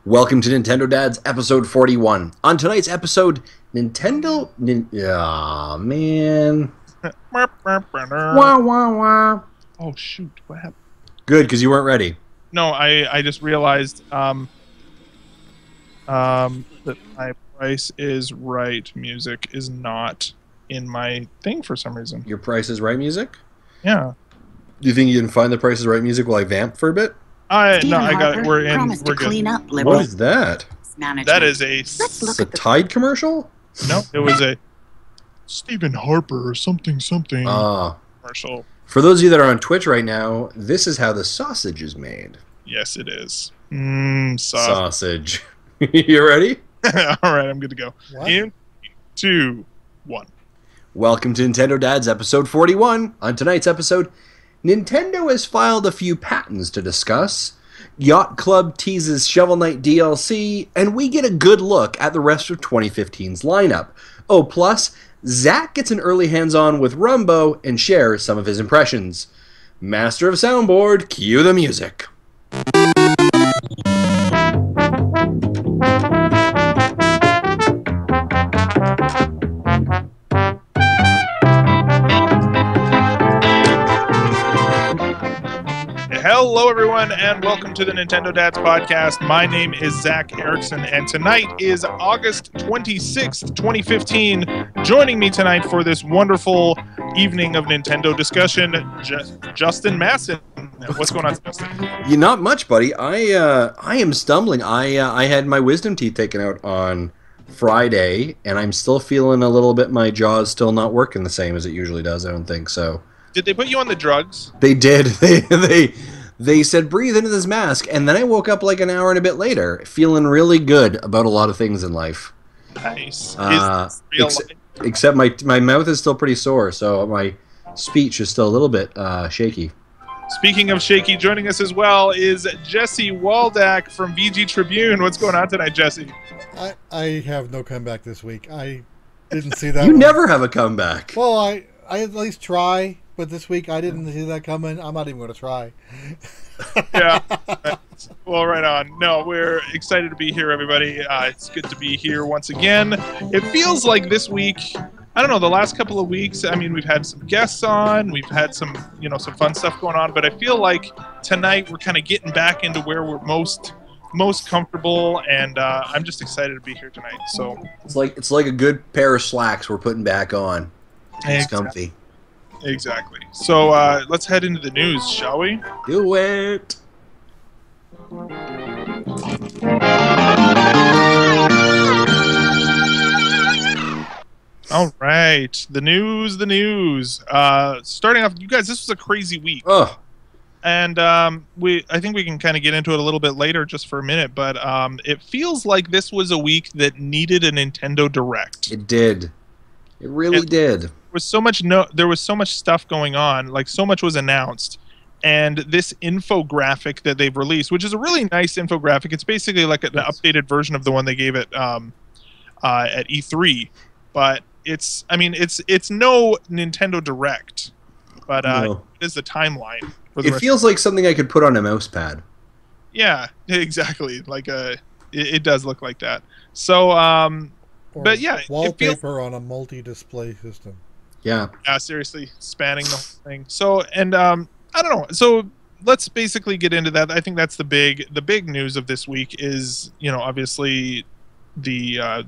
Welcome to Nintendo Dads, episode 41. On tonight's episode, Nintendo... Aw, man. Wah, wah, wah. Oh, shoot. What happened? Good, because you weren't ready. No, I just realized that my Price is Right music is not in my thing for some reason. Your Price is Right music? Yeah. Do you think you can find the Price is Right music while I vamp for a bit? I got it. We're in. We're clean good. up, liberal. What is that? That is a... It's a Tide commercial? No, it was a Stephen Harper or something Ah. commercial. For those of you that are on Twitch right now, this is how the sausage is made. Yes, it is. Sausage. You ready? All right, I'm good to go. What? In 2, 1. Welcome to Nintendo Dads, episode 41. On tonight's episode, Nintendo has filed a few patents to discuss, Yacht Club teases Shovel Knight DLC, and we get a good look at the rest of 2015's lineup. Oh, plus, Zach gets an early hands-on with Rumbo and shares some of his impressions. Master of Soundboard, cue the music. Hello, everyone, and welcome to the Nintendo Dads Podcast. My name is Zach Erickson, and tonight is August 26th, 2015. Joining me tonight for this wonderful evening of Nintendo discussion, Justin Masson. What's going on, Justin? Not much, buddy. I am stumbling. I had my wisdom teeth taken out on Friday, and I'm still feeling a little bit. My jaw's still not working the same as it usually does. I don't think so. Did they put you on the drugs? They did. They said breathe into this mask, and then I woke up like an hour and a bit later, feeling really good about a lot of things in life. Nice. Is real life? Except my mouth is still pretty sore, so my speech is still a little bit shaky. Speaking of shaky, joining us as well is Jesse Waldak from VG Tribune. What's going on tonight, Jesse? I have no comeback this week. I didn't see that. You one. never have a comeback. Well, I at least try, but this week I didn't see that coming. I'm not even going to try. Yeah. Well, right on. No, we're excited to be here, everybody. It's good to be here once again. It feels like this week, I don't know, the last couple of weeks, I mean, we've had some guests on, we've had some fun stuff going on, but I feel like tonight we're kind of getting back into where we're most comfortable, and I'm just excited to be here tonight. So it's like a good pair of slacks we're putting back on. It's comfy. Exactly. So let's head into the news, shall we? Do it. All right, the news. Starting off, you guys, this was a crazy week. Oh. And I think we can kind of get into it a little bit later, just for a minute. But it feels like this was a week that needed a Nintendo Direct. It did. It really did. There was so much stuff going on. Like, so much was announced, and this infographic that they've released, which is a really nice infographic. It's basically like an updated version of the one they gave at E3, but it's no Nintendo Direct, but No. it is the timeline. It feels like something I could put on a mouse pad. Yeah, exactly. Like it does look like that. So, Or but yeah, wallpaper on a multi-display system. Yeah. Seriously, spanning the whole thing. So, and I don't know. So let's basically get into that. I think that's the big news of this week is, obviously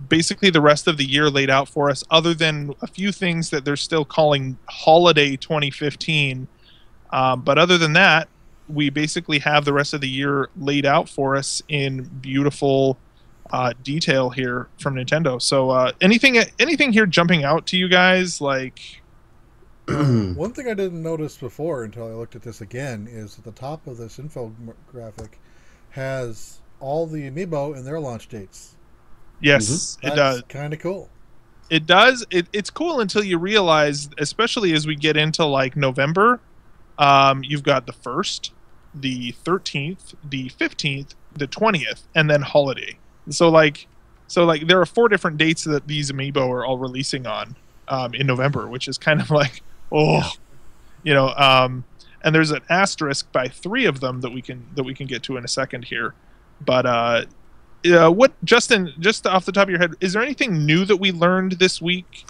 basically the rest of the year laid out for us, other than a few things that they're still calling Holiday 2015. But other than that, we basically have the rest of the year laid out for us in beautiful detail here from Nintendo. So anything here jumping out to you guys? Like, One thing I didn't notice before until I looked at this again is at the top of this infographic has all the amiibo and their launch dates. yes, it does. Kind of cool. It does. It's cool until you realize, especially as we get into like November, you've got the 1st, the 13th, the 15th, the 20th, and then Holiday. So there are 4 different dates that these amiibo are all releasing on in November, which is kind of like, and there's an asterisk by 3 of them that we can get to in a second here. But What, Justin? Just off the top of your head, is there anything new that we learned this week?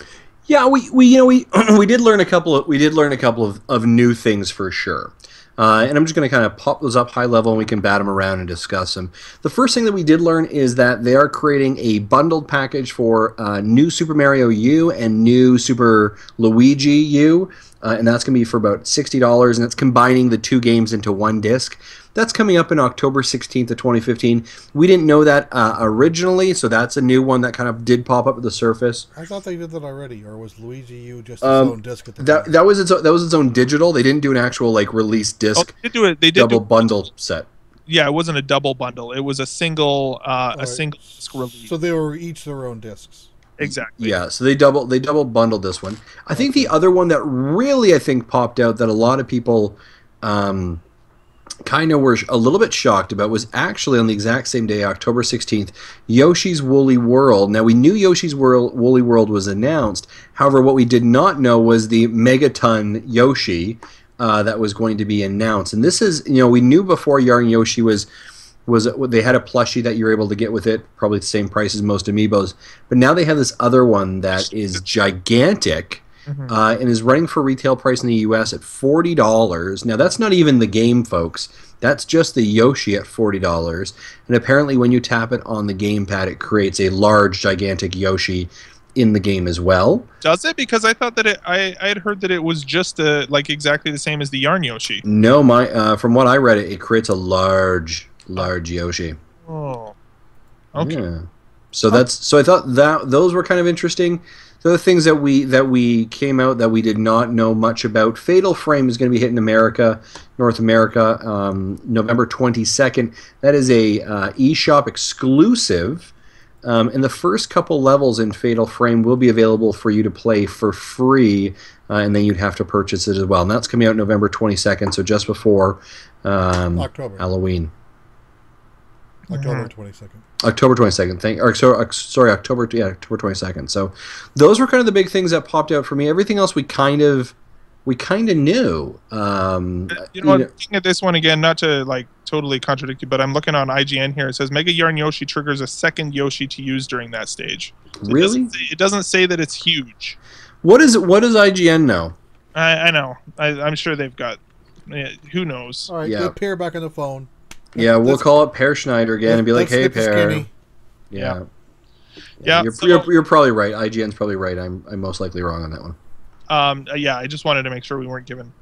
Yeah, we we did learn a couple of new things for sure. And I'm just going to kind of pop those up high level and we can bat them around and discuss them. The first thing that we did learn is that they are creating a bundled package for new Super Mario U and new Super Luigi U. And that's going to be for about $60, and it's combining the two games into one disc. That's coming up in October 16th of 2015. We didn't know that originally, so that's a new one that kind of did pop up at the surface. I thought they did that already, or was Luigi U just its own disc at the time? That was its own digital. They didn't do an actual like release disc. They did do it. They did double bundle set. Yeah, it wasn't a double bundle. It was a single single disc release. So they were each their own discs. Exactly. Yeah, so they double bundled this one. I think the other one that really popped out that a lot of people kind of were a little bit shocked about was actually on the exact same day, October 16th, Yoshi's Woolly World. Now, we knew Yoshi's Woolly World was announced. However, what we did not know was the Megaton Yoshi that was going to be announced. And this is, we knew before Yarn Yoshi was they had a plushie that you were able to get with it, probably the same price as most Amiibos. But now they have this other one that is gigantic. And is running for retail price in the U.S. at $40. Now, that's not even the game, folks. That's just the Yoshi at $40. And apparently when you tap it on the gamepad, it creates a large, gigantic Yoshi in the game as well. Does it? Because I thought that I had heard that it was just like exactly the same as the Yarn Yoshi. No, from what I read, it creates a large Yoshi. Oh. Okay. Yeah. So I thought that those were kind of interesting. The other things that we came out that we did not know much about. Fatal Frame is going to be hitting North America, November 22nd. That is a eShop exclusive, and the first couple levels in Fatal Frame will be available for you to play for free, and then you'd have to purchase it as well. And that's coming out November 22nd, so just before October. Halloween. October 22nd. October 22nd. October 22nd. So those were kind of the big things that popped out for me. Everything else we kind of knew. I'm looking at this one again, not to like totally contradict you, but I'm looking on IGN here. It says Mega Yarn Yoshi triggers a second Yoshi to use during that stage. So really? It doesn't say that it's huge. What does IGN know? I know. I'm sure they've got. Who knows? All right, get Pear back on the phone. Yeah, we'll call up Per Schneider again and be like, "Hey, Per." Yeah. You're probably right. IGN's probably right. I'm most likely wrong on that one. Yeah, I just wanted to make sure we weren't giving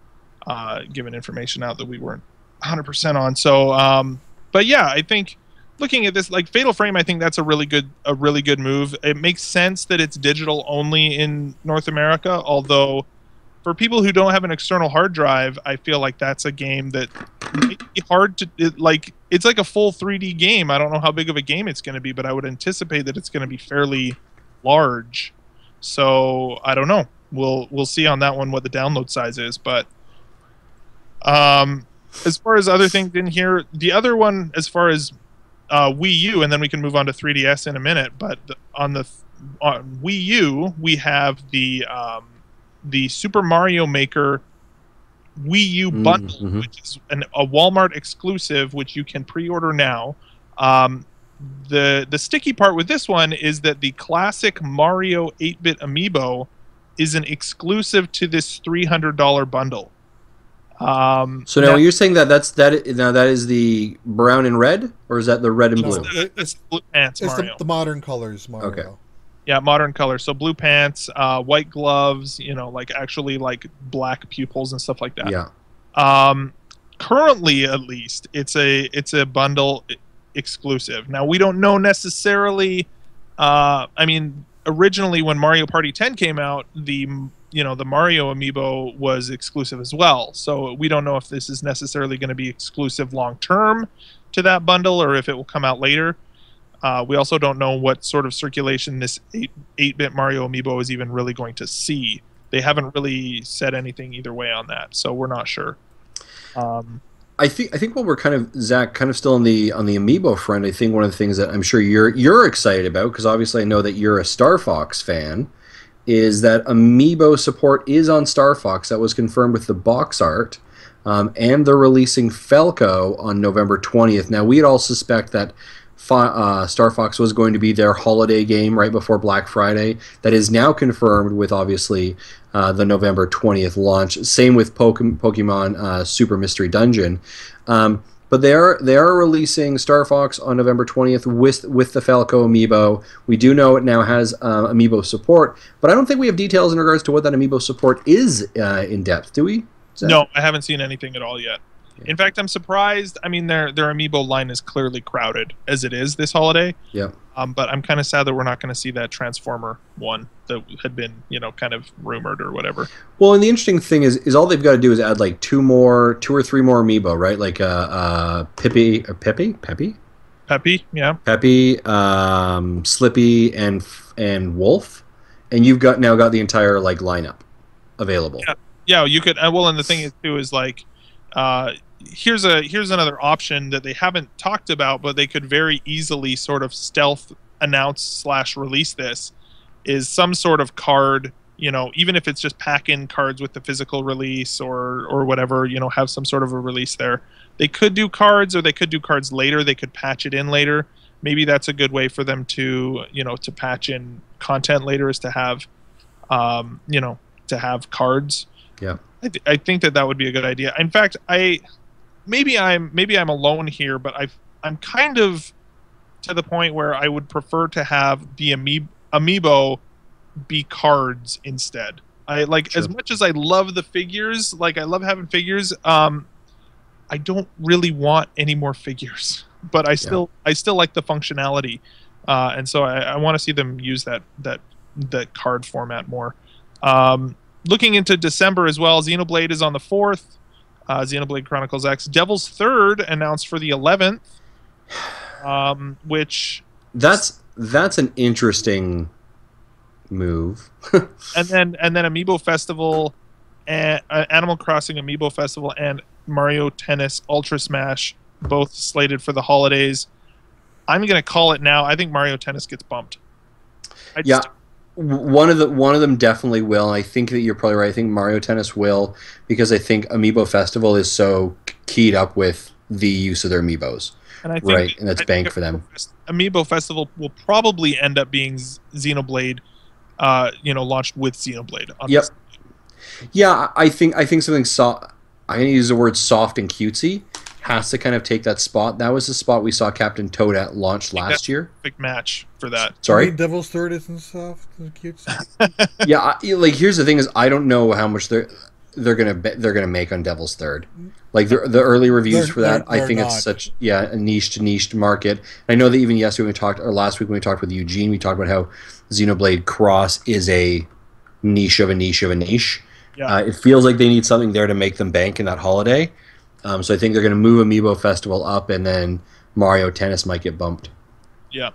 information out that we weren't 100% on. So, but yeah, I think looking at this, like Fatal Frame, I think that's a really good move. It makes sense that it's digital only in North America, although for people who don't have an external hard drive, I feel like that's a game that might be hard to it's like a full 3D game. I don't know how big of a game it's going to be, but I would anticipate that it's going to be fairly large. So I don't know. We'll see on that one what the download size is. But as far as other things in here, the other one as far as Wii U, and then we can move on to 3DS in a minute. But on Wii U, we have the Super Mario Maker Wii U bundle, which is a Walmart exclusive, which you can pre-order now. The sticky part with this one is that the classic Mario 8-bit amiibo is an exclusive to this $300 bundle. So now you're saying that is the brown and red, or is that the red and blue? It's blue pants Mario. It's the modern colors Mario. Okay. Yeah, modern colors. So blue pants, white gloves, like actually like black pupils and stuff like that. Yeah. Currently, at least, it's a bundle exclusive. Now we don't know necessarily. Originally when Mario Party 10 came out, the Mario amiibo was exclusive as well. So we don't know if this is necessarily going to be exclusive long term to that bundle, or if it will come out later. We also don't know what sort of circulation this 8-bit Mario amiibo is even really going to see. They haven't really said anything either way on that, so we're not sure. I think what we're kind of, Zach, kind of still on the amiibo front. I think one of the things that I'm sure you're excited about, because obviously I know that you're a Star Fox fan, is that amiibo support is on Star Fox. That was confirmed with the box art, and they're releasing Falco on November 20th. Now we'd all suspect that Star Fox was going to be their holiday game right before Black Friday. That is now confirmed with obviously the November 20th launch. Same with Pokemon Super Mystery Dungeon. But they are releasing Star Fox on November 20th with the Falco amiibo. We do know it now has amiibo support, but I don't think we have details in regards to what that amiibo support is in depth. Do we? No, I haven't seen anything at all yet. In fact, I'm surprised. I mean, their amiibo line is clearly crowded as it is this holiday. Yeah. But I'm kind of sad that we're not going to see that Transformer one that had been, kind of rumored or whatever. Well, and the interesting thing is all they've got to do is add like two or three more amiibo, right? Like Peppy, yeah. Peppy, Slippy, and Wolf, and you've now got the entire like lineup available. Yeah, you could. Well, and the thing is too is like. Here's another option that they haven't talked about, but they could very easily sort of stealth announce / release this, is some sort of card, even if it's just pack in cards with the physical release or whatever, have some sort of a release there. They could do cards, or they could do cards later. They could patch it in later. Maybe that's a good way for them to, to patch in content later, is to have, to have cards. Yeah. I think that would be a good idea. In fact, maybe I'm alone here, but I'm kind of to the point where I would prefer to have the amiibo be cards instead. I like As much as I love the figures, like I love having figures. I don't really want any more figures, but I still like the functionality, and so I want to see them use that card format more. Looking into December as well, Xenoblade is on the 4th. Xenoblade Chronicles X. Devil's Third announced for the 11th, which... That's an interesting move. and then Amiibo Festival, and Animal Crossing Amiibo Festival, and Mario Tennis Ultra Smash, both slated for the holidays. I'm going to call it now. I think Mario Tennis gets bumped. One of them definitely will. I think that you're probably right. I think Mario Tennis will, because I think Amiibo Festival is so keyed up with the use of their amiibos, and that's banked for them. Amiibo Festival will probably end up being Xenoblade, launched with Xenoblade. Yep. Yeah, I think something soft. I'm going to use the word soft and cutesy. Has to kind of take that spot. That was the spot we saw Captain Toad at launch last year. Big match for that. Sorry, Devil's Third isn't soft and cute. Yeah, here's the thing: is I don't know how much they're gonna make on Devil's Third. Like the early reviews for that, I think it's such a niche market. And I know that even last week when we talked with Eugene, we talked about how Xenoblade Cross is a niche of a niche of a niche. Yeah. It feels like they need something there to make them bank in that holiday. So I think they're going to move Amiibo Festival up, and then Mario Tennis might get bumped. Yeah,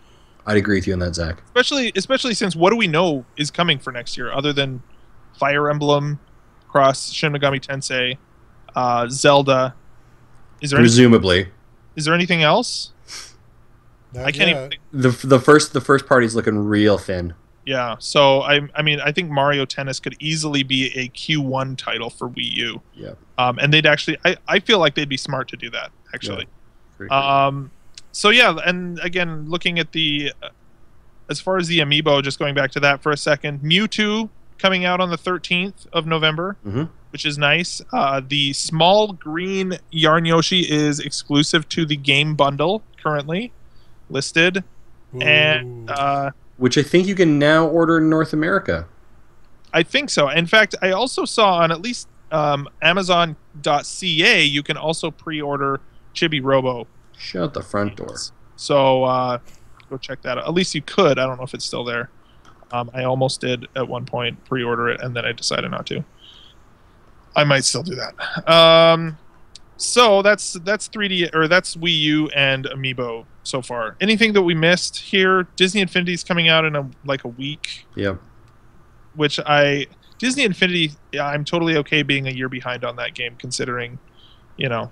I'd agree with you on that, Zach. Especially since what do we know is coming for next year other than Fire Emblem, Cross, Shin Megami Tensei, Zelda? Is there anything else? I can't even think. The first party's looking real thin. Yeah, so I think Mario Tennis could easily be a Q1 title for Wii U. Yeah. And they'd actually, I feel like they'd be smart to do that, actually. Yeah. So yeah, and again, looking at as far as the Amiibo, just going back to that for a second, Mewtwo coming out on the 13th of November, which is nice. The small green Yarn Yoshi is exclusive to the game bundle currently listed. Ooh. And which I think you can now order in North America. I think so. In fact, I also saw on at least Amazon.ca you can also pre-order Chibi Robo. Shut the front door. So go check that out. At least you could. I don't know if it's still there. I almost did at one point pre-order it, and then I decided not to. I might still do that. So that's 3D, or that's Wii U and Amiibo so far. Anything that we missed here? Disney Infinity's coming out in a week. Yep. Which Disney Infinity, I'm totally okay being a year behind on that game, considering the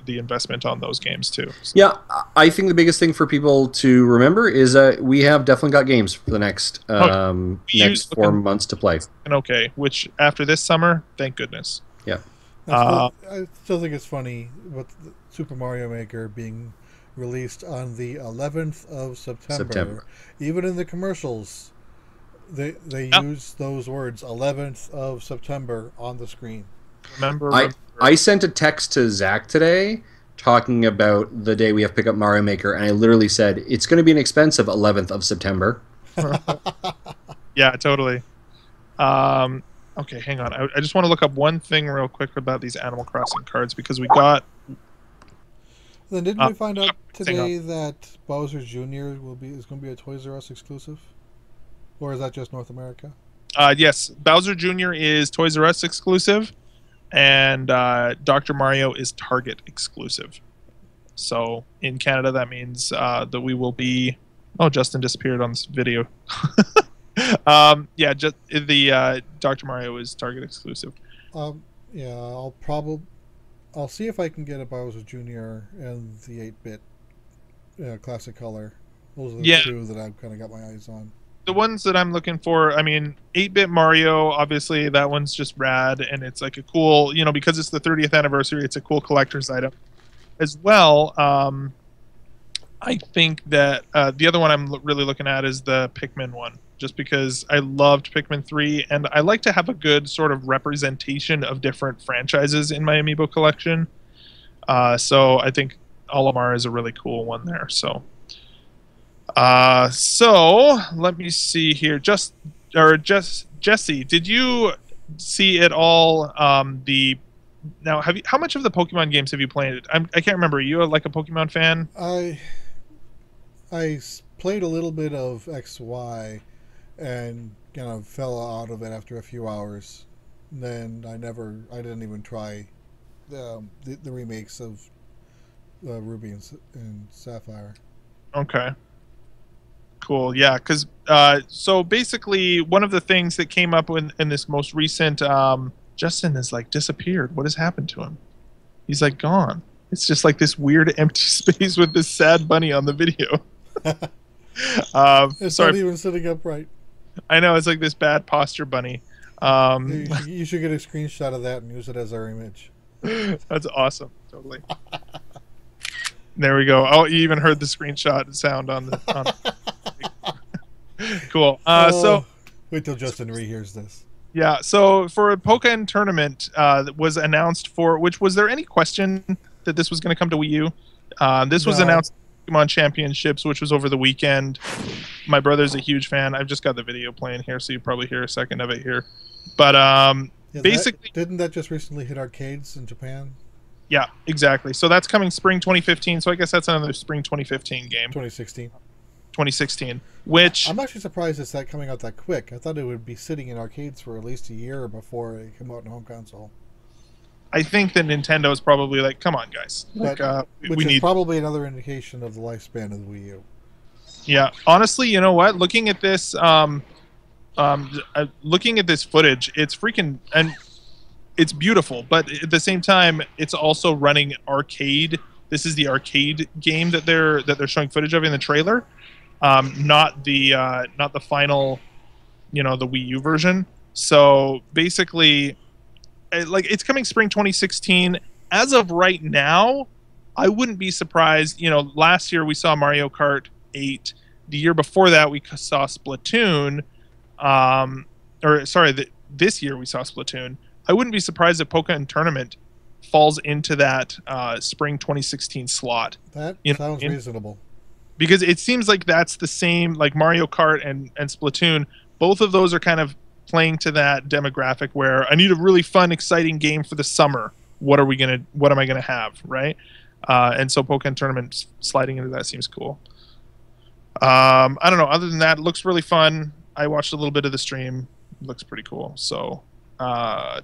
investment on those games too. So. Yeah, I think the biggest thing for people to remember is we have definitely got games for the next 4 months to play. And okay, which after this summer, thank goodness. Yeah. I still think it's funny with Super Mario Maker being released on the 11th of September. September. Even in the commercials, they use those words, 11th of September, on the screen. Remember. I sent a text to Zach today talking about the day we have to pick up Mario Maker, and I literally said, it's going to be an expensive 11th of September. Yeah, totally. Okay, hang on. I just want to look up one thing real quick about these Animal Crossing cards, because we got... Then didn't we find out today that Bowser Jr. is going to be a Toys R Us exclusive? Or is that just North America? Yes, Bowser Jr. is Toys R Us exclusive, and Dr. Mario is Target exclusive. So in Canada, that means that we will be... Oh, Justin disappeared on this video. Yeah, just the Dr. Mario is Target exclusive. Yeah, I'll see if I can get a Bowser Jr. and the 8-bit classic color. Those are the two that I've kind of got my eyes on. The ones that I'm looking for, I mean, 8-bit Mario, obviously that one's just rad, and it's like a cool, because it's the 30th anniversary, it's a cool collector's item. As well, I think that the other one I'm really looking at is the Pikmin one, just because I loved Pikmin 3, and I like to have a good sort of representation of different franchises in my Amiibo collection. So I think Olimar is a really cool one there. So let me see here. Jesse, did you see it all? Now, how much of the Pokemon games have you played? I can't remember. Are you like a Pokemon fan? I played a little bit of XY and kind of fell out of it after a few hours. Then I didn't even try the remakes of Ruby and Sapphire. Okay. Cool. Yeah, because so basically one of the things that came up in this most recent Justin has like disappeared. What has happened to him? He's like gone. It's just like this weird empty space with this sad bunny on the video. It's not even sitting upright. I know, it's like this bad posture bunny. You should get a screenshot of that and use it as our image. That's awesome. Totally. There we go. Oh, you even heard the screenshot sound on the. Cool. So wait till Justin rehears this. Yeah. So for a Pokken tournament that was announced for, which was there any question that this was going to come to Wii U? This was announced. Pokemon Championships, which was over the weekend. My brother's a huge fan. I've just got the video playing here, so you probably hear a second of it here. But basically, didn't that just recently hit arcades in Japan? Yeah, exactly. So that's coming spring 2015. So I guess that's another spring 2015 game. 2016. Which I'm actually surprised it's coming out that quick. I thought it would be sitting in arcades for at least a year before it came out in home console. I think that Nintendo is probably like, come on, guys. Like, which is probably another indication of the lifespan of the Wii U. Yeah, honestly, you know what? Looking at this, looking at this footage, it's freaking, and it's beautiful. But at the same time, it's also running arcade. This is the arcade game that they're showing footage of in the trailer, not the final, the Wii U version. So basically, like, it's coming spring 2016. As of right now, I wouldn't be surprised. Last year we saw Mario Kart 8. The year before that we saw Splatoon. This year we saw Splatoon. I wouldn't be surprised if Pokken Tournament falls into that spring 2016 slot. That sounds reasonable. Because it seems like that's the same, like Mario Kart and Splatoon. Both of those are kind of playing to that demographic where I need a really fun, exciting game for the summer. What am I gonna have, right? And so Pokken Tournament sliding into that seems cool. I don't know. Other than that, it looks really fun. I watched a little bit of the stream. It looks pretty cool. So I'm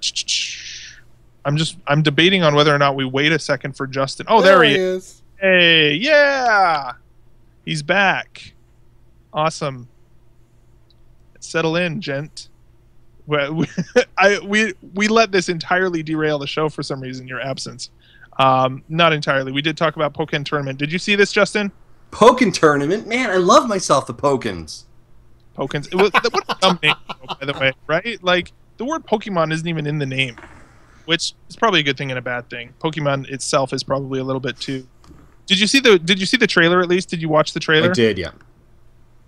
debating on whether or not we wait a second for Justin. Oh, there he is. Hey, yeah, he's back. Awesome. Settle in, gent. We let this entirely derail the show for some reason, your absence. Not entirely. We did talk about Pokken Tournament. Did you see this, Justin? Pokken Tournament? Man, I love myself the Pokkens. Pokkens. What a dumb name, by the way, right? Like, the word Pokemon isn't even in the name, which is probably a good thing and a bad thing. Pokemon itself is probably a little bit too Did you see the trailer at least? Did you watch the trailer? I did, yeah.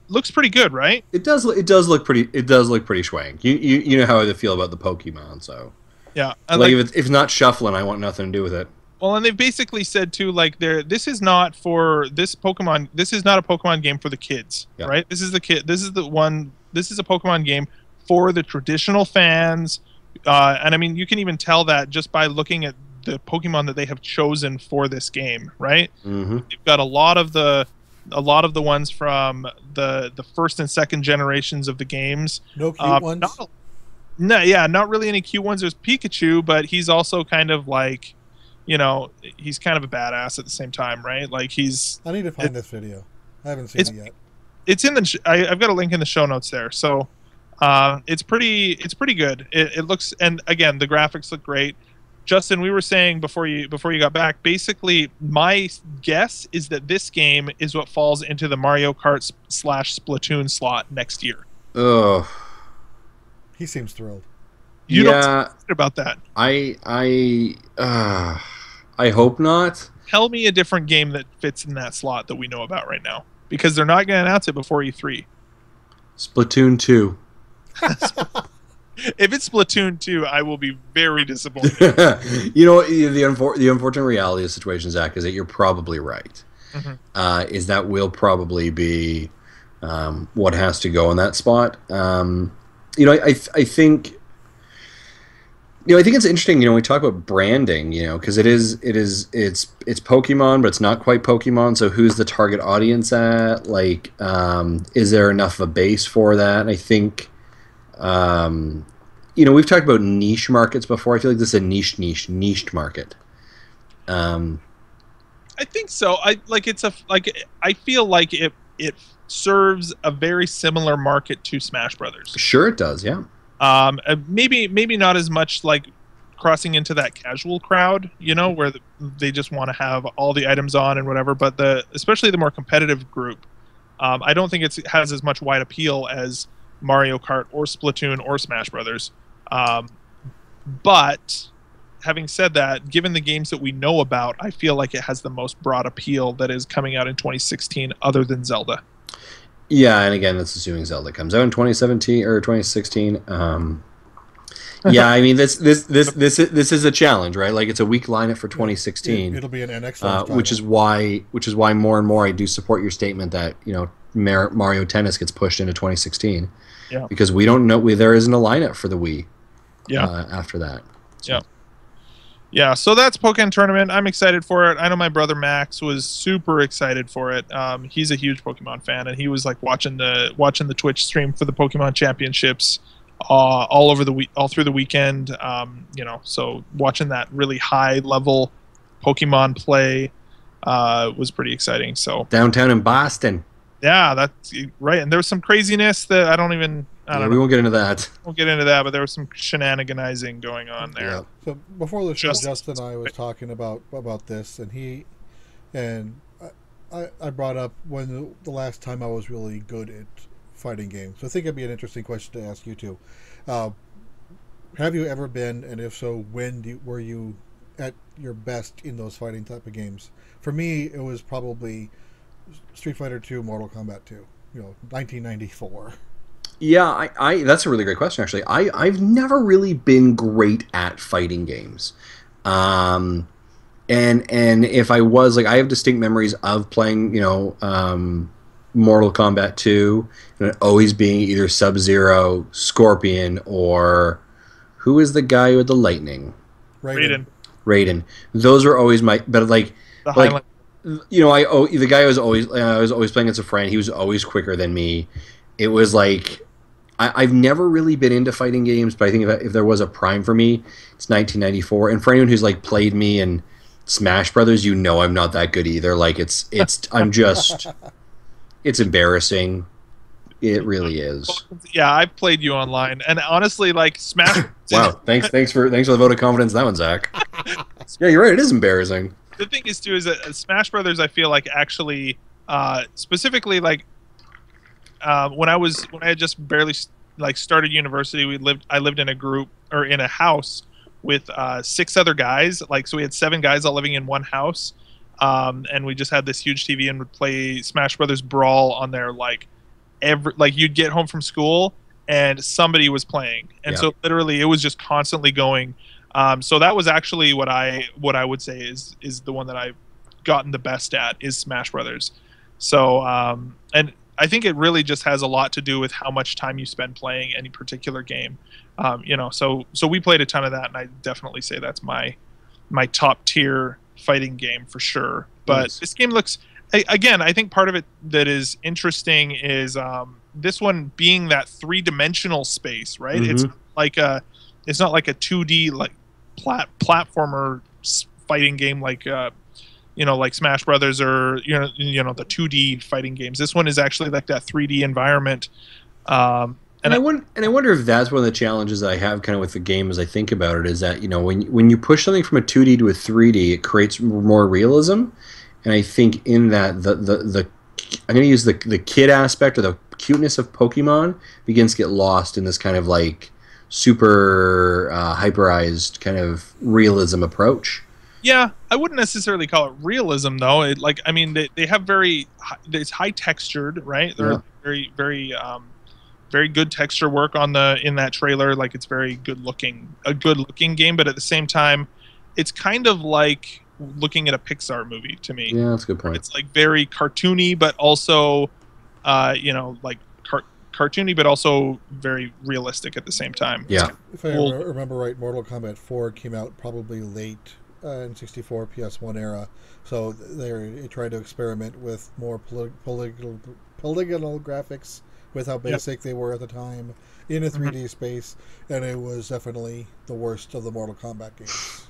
Looks pretty good, right? It does look pretty swank. You know how I feel about the Pokemon, so Yeah. like if it's not shuffling, I want nothing to do with it. Well, and they've basically said too, like, this is not a Pokemon game for the kids, Yeah. right? This is a Pokemon game for the traditional fans, and I mean, you can even tell that just by looking at the Pokemon that they have chosen for this game, right? Mm-hmm. You've got a lot of the ones from the first and second generations of the games. No cute ones. Not really any cute ones. There's Pikachu, but he's also kind of like, he's kind of a badass at the same time, right? Like I need to find this video. I haven't seen it yet. It's in I've got a link in the show notes there. So it's pretty good. It looks, and again, the graphics look great. Justin, we were saying before you got back, basically my guess is that this game is what falls into the Mario Kart / Splatoon slot next year. Ugh. He seems thrilled. You don't think about that. I hope not. Tell me a different game that fits in that slot that we know about right now, because they're not going to announce it before E3. Splatoon 2. If it's Splatoon 2, I will be very disappointed. The unfortunate reality of the situation, Zach, is that you're probably right. Mm-hmm. Is that will probably be what has to go in that spot. I think it's interesting. We talk about branding. Because it's Pokemon, but it's not quite Pokemon. So who's the target audience at? Like, is there enough of a base for that? And I think. We've talked about niche markets before. I feel like this is a niched market. I think so. I feel like it serves a very similar market to Smash Brothers. Sure, it does. Yeah. Maybe not as much like crossing into that casual crowd, where they just want to have all the items on and whatever. But especially the more competitive group, I don't think it has as much wide appeal as Mario Kart or Splatoon or Smash Brothers. But having said that, given the games that we know about, I feel like it has the most broad appeal that is coming out in 2016 other than Zelda. Yeah, and again, that's assuming Zelda comes out in 2017 or 2016. Yeah, I mean this is a challenge, right? Like, it's a weak lineup for 2016. It'll be an NX, which is why more and more I do support your statement that Mario Tennis gets pushed into 2016. Yeah. Because we don't know, there isn't a lineup for the Wii. Yeah. After that. So. Yeah. Yeah. So that's Pokken Tournament. I'm excited for it. I know my brother Max was super excited for it. He's a huge Pokemon fan, and he was like watching the Twitch stream for the Pokemon Championships all through the weekend. So watching that really high level Pokemon play was pretty exciting. So downtown in Boston. Yeah, that's right. And there was some craziness that I don't know. We won't get into that. Won't get into that, but there was some shenaniganizing going on there. Yeah. So before the show, Justin and I was talking about this, and I brought up when the last time I was really good at fighting games. So I think it'd be an interesting question to ask you too. Have you ever been, and if so, when were you at your best in those fighting type of games? For me, it was probably Street Fighter 2, Mortal Kombat 2, 1994. Yeah, I that's a really great question, actually. I've never really been great at fighting games. And if I was, like, I have distinct memories of playing, Mortal Kombat 2, and it always being either Sub-Zero, Scorpion, or who is the guy with the lightning? Raiden. Those are always my, but like, the Highland. The guy was always, I was always playing against a friend. He was always quicker than me. It was like, I've never really been into fighting games, but I think if there was a prime for me, it's 1994. And for anyone who's like played me in Smash Brothers, I'm not that good either. Like, it's embarrassing. It really is. Yeah, I've played you online, and honestly, like, Smash. Wow, thanks for the vote of confidence in that one, Zach. Yeah, you're right. It is embarrassing. The thing is, too, is that Smash Brothers, I feel like, actually, specifically, like, when I had just barely started university, I lived in a group, or in a house with 6 other guys. Like, so we had 7 guys all living in one house. and we just had this huge TV and would play Smash Brothers Brawl on there like you'd get home from school and somebody was playing, and so literally it was just constantly going. So that was actually what I would say is the one that I've gotten the best at is Smash Brothers. So and I think it really just has a lot to do with how much time you spend playing any particular game. So we played a ton of that, and I definitely say that's my top tier fighting game for sure. But this game looks, again, I think part of it that is interesting is this one being that 3-dimensional space, right? It's not like a 2D like platformer fighting game like like Smash Brothers or the 2D fighting games. This one is actually like that 3D environment. And I wonder if that's one of the challenges that I have kind of with the game as I think about it, is that when you push something from a 2D to a 3D, it creates more realism. And I think in that the I'm going to use the kid aspect or the cuteness of Pokemon begins to get lost in this kind of like super hyperized kind of realism approach. Yeah, I wouldn't necessarily call it realism though. They have it's high textured, right? They're very very very good texture work in that trailer. Like it's very good looking game, but at the same time, it's kind of like looking at a Pixar movie to me. Yeah, that's a good point. It's like very cartoony, but also, cartoony, but also very realistic at the same time. Yeah. If I remember right, Mortal Kombat 4 came out probably late in 64 PS1 era, so they tried to experiment with more polygonal graphics with how basic they were at the time in a 3D space, and it was definitely the worst of the Mortal Kombat games.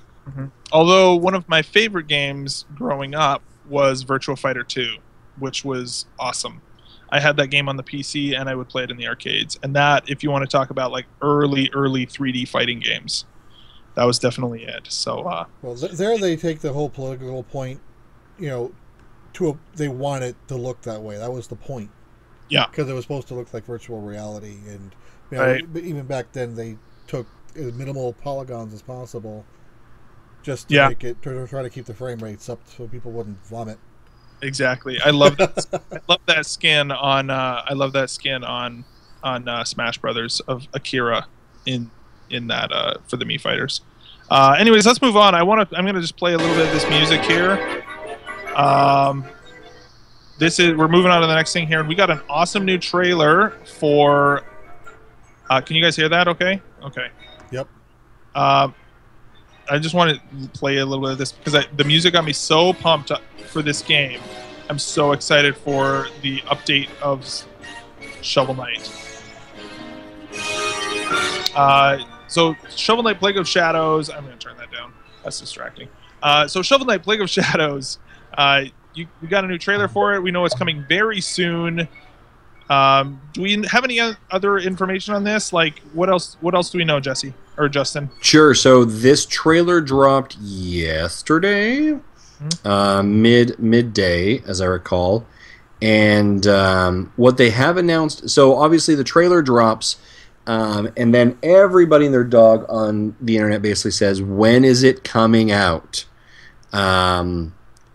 Although one of my favorite games growing up was Virtua Fighter 2, which was awesome. I had that game on the PC and I would play it in the arcades. And that, if you want to talk about like early 3D fighting games, that was definitely it. So there they take the whole political point, they want it to look that way. That was the point. Yeah, because it was supposed to look like virtual reality, and right. Even back then they took as minimal polygons as possible, just to make it to try to keep the frame rates up so people wouldn't vomit. Exactly. I love that. I love that skin on. I love that skin on Smash Brothers of Akira in that for the Mii Fighters. Anyways, let's move on. I'm gonna just play a little bit of this music here. We're moving on to the next thing here, and we got an awesome new trailer for. Can you guys hear that? Okay. Okay. Yep. I just want to play a little bit of this because the music got me so pumped up for this game. I'm so excited for the update of Shovel Knight. So Shovel Knight Plague of Shadows. I'm going to turn that down. That's distracting. So Shovel Knight Plague of Shadows. We got a new trailer for it. We know it's coming very soon. Do we have any other information on this? Like, what else do we know, Jesse or Justin? Sure. So this trailer dropped yesterday, midday, as I recall. And what they have announced. So obviously the trailer drops, and then everybody and their dog on the internet basically says, "When is it coming out?"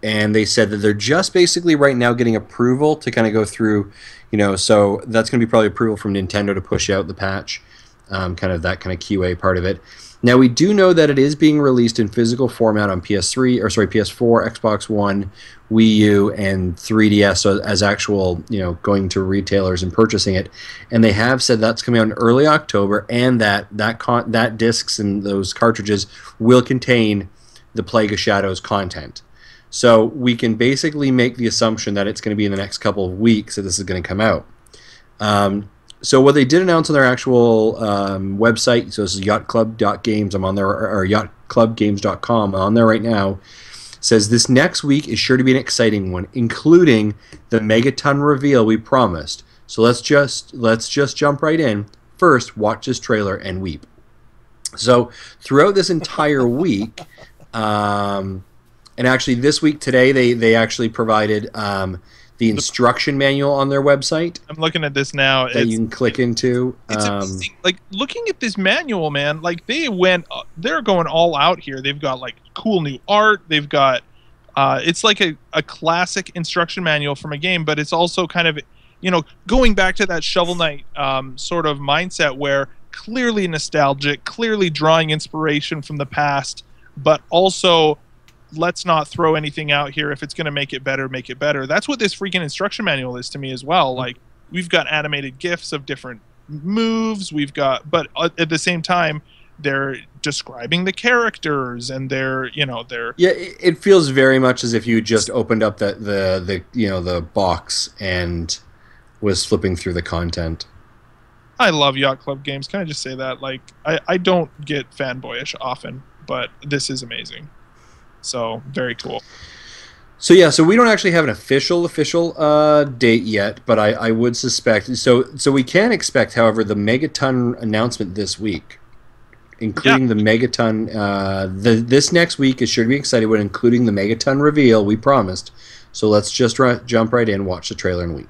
And they said that they're just basically right now getting approval to kind of go through, so that's going to be probably approval from Nintendo to push out the patch, kind of QA part of it. Now, we do know that it is being released in physical format on PS4, Xbox One, Wii U, and 3DS, so as actual, going to retailers and purchasing it. And they have said that's coming out in early October, and that discs and those cartridges will contain the Plague of Shadows content. So we can basically make the assumption that it's going to be in the next couple of weeks that this is going to come out. So what they did announce on their actual website, so this is yachtclub.games, I'm on there, or yachtclubgames.com, I'm on there right now, says this next week is sure to be an exciting one, including the Megaton reveal we promised. So let's just jump right in. First, watch this trailer and weep. So throughout this entire week, and actually this week today, they actually provided the instruction manual on their website. I'm looking at this now. That you can click into. It's amazing. Like, looking at this manual, man, like they're going all out here. They've got like cool new art. They've got It's like a classic instruction manual from a game, but it's also kind of, going back to that Shovel Knight sort of mindset where clearly nostalgic, clearly drawing inspiration from the past, but also let's not throw anything out here. If it's going to make it better, make it better. That's what this freaking instruction manual is to me as well. Like, we've got animated GIFs of different moves. But at the same time, they're describing the characters and they're. Yeah, it feels very much as if you just opened up the box and was flipping through the content. I love Yacht Club games. Can I just say that? Like, I don't get fanboyish often, but this is amazing. So, very cool. So we don't actually have an official date yet, but I would suspect. So we can expect, however, the Megaton announcement this week, including the Megaton. This next week is sure to be exciting, but including the Megaton reveal we promised. So let's just jump right in, watch the trailer, and weep.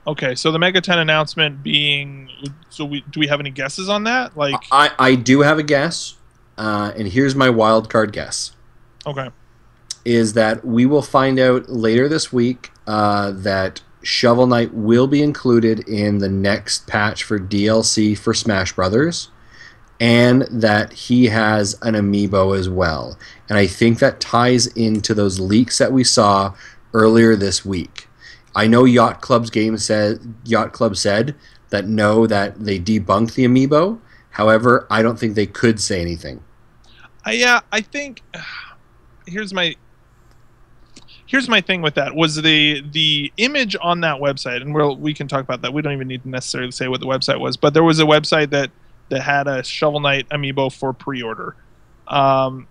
Okay, so the Megaton announcement being, do we have any guesses on that? Like, I do have a guess, and here's my wild card guess. Okay. Is that we will find out later this week that Shovel Knight will be included in the next patch for DLC for Smash Brothers, and that he has an amiibo as well. And I think that ties into those leaks that we saw earlier this week. I know Yacht Club said that that they debunked the amiibo. However, I don't think they could say anything. I think here's my thing with that was the image on that website, and we can talk about that. We don't even need to necessarily say what the website was, but there was a website that had a Shovel Knight amiibo for pre-order. The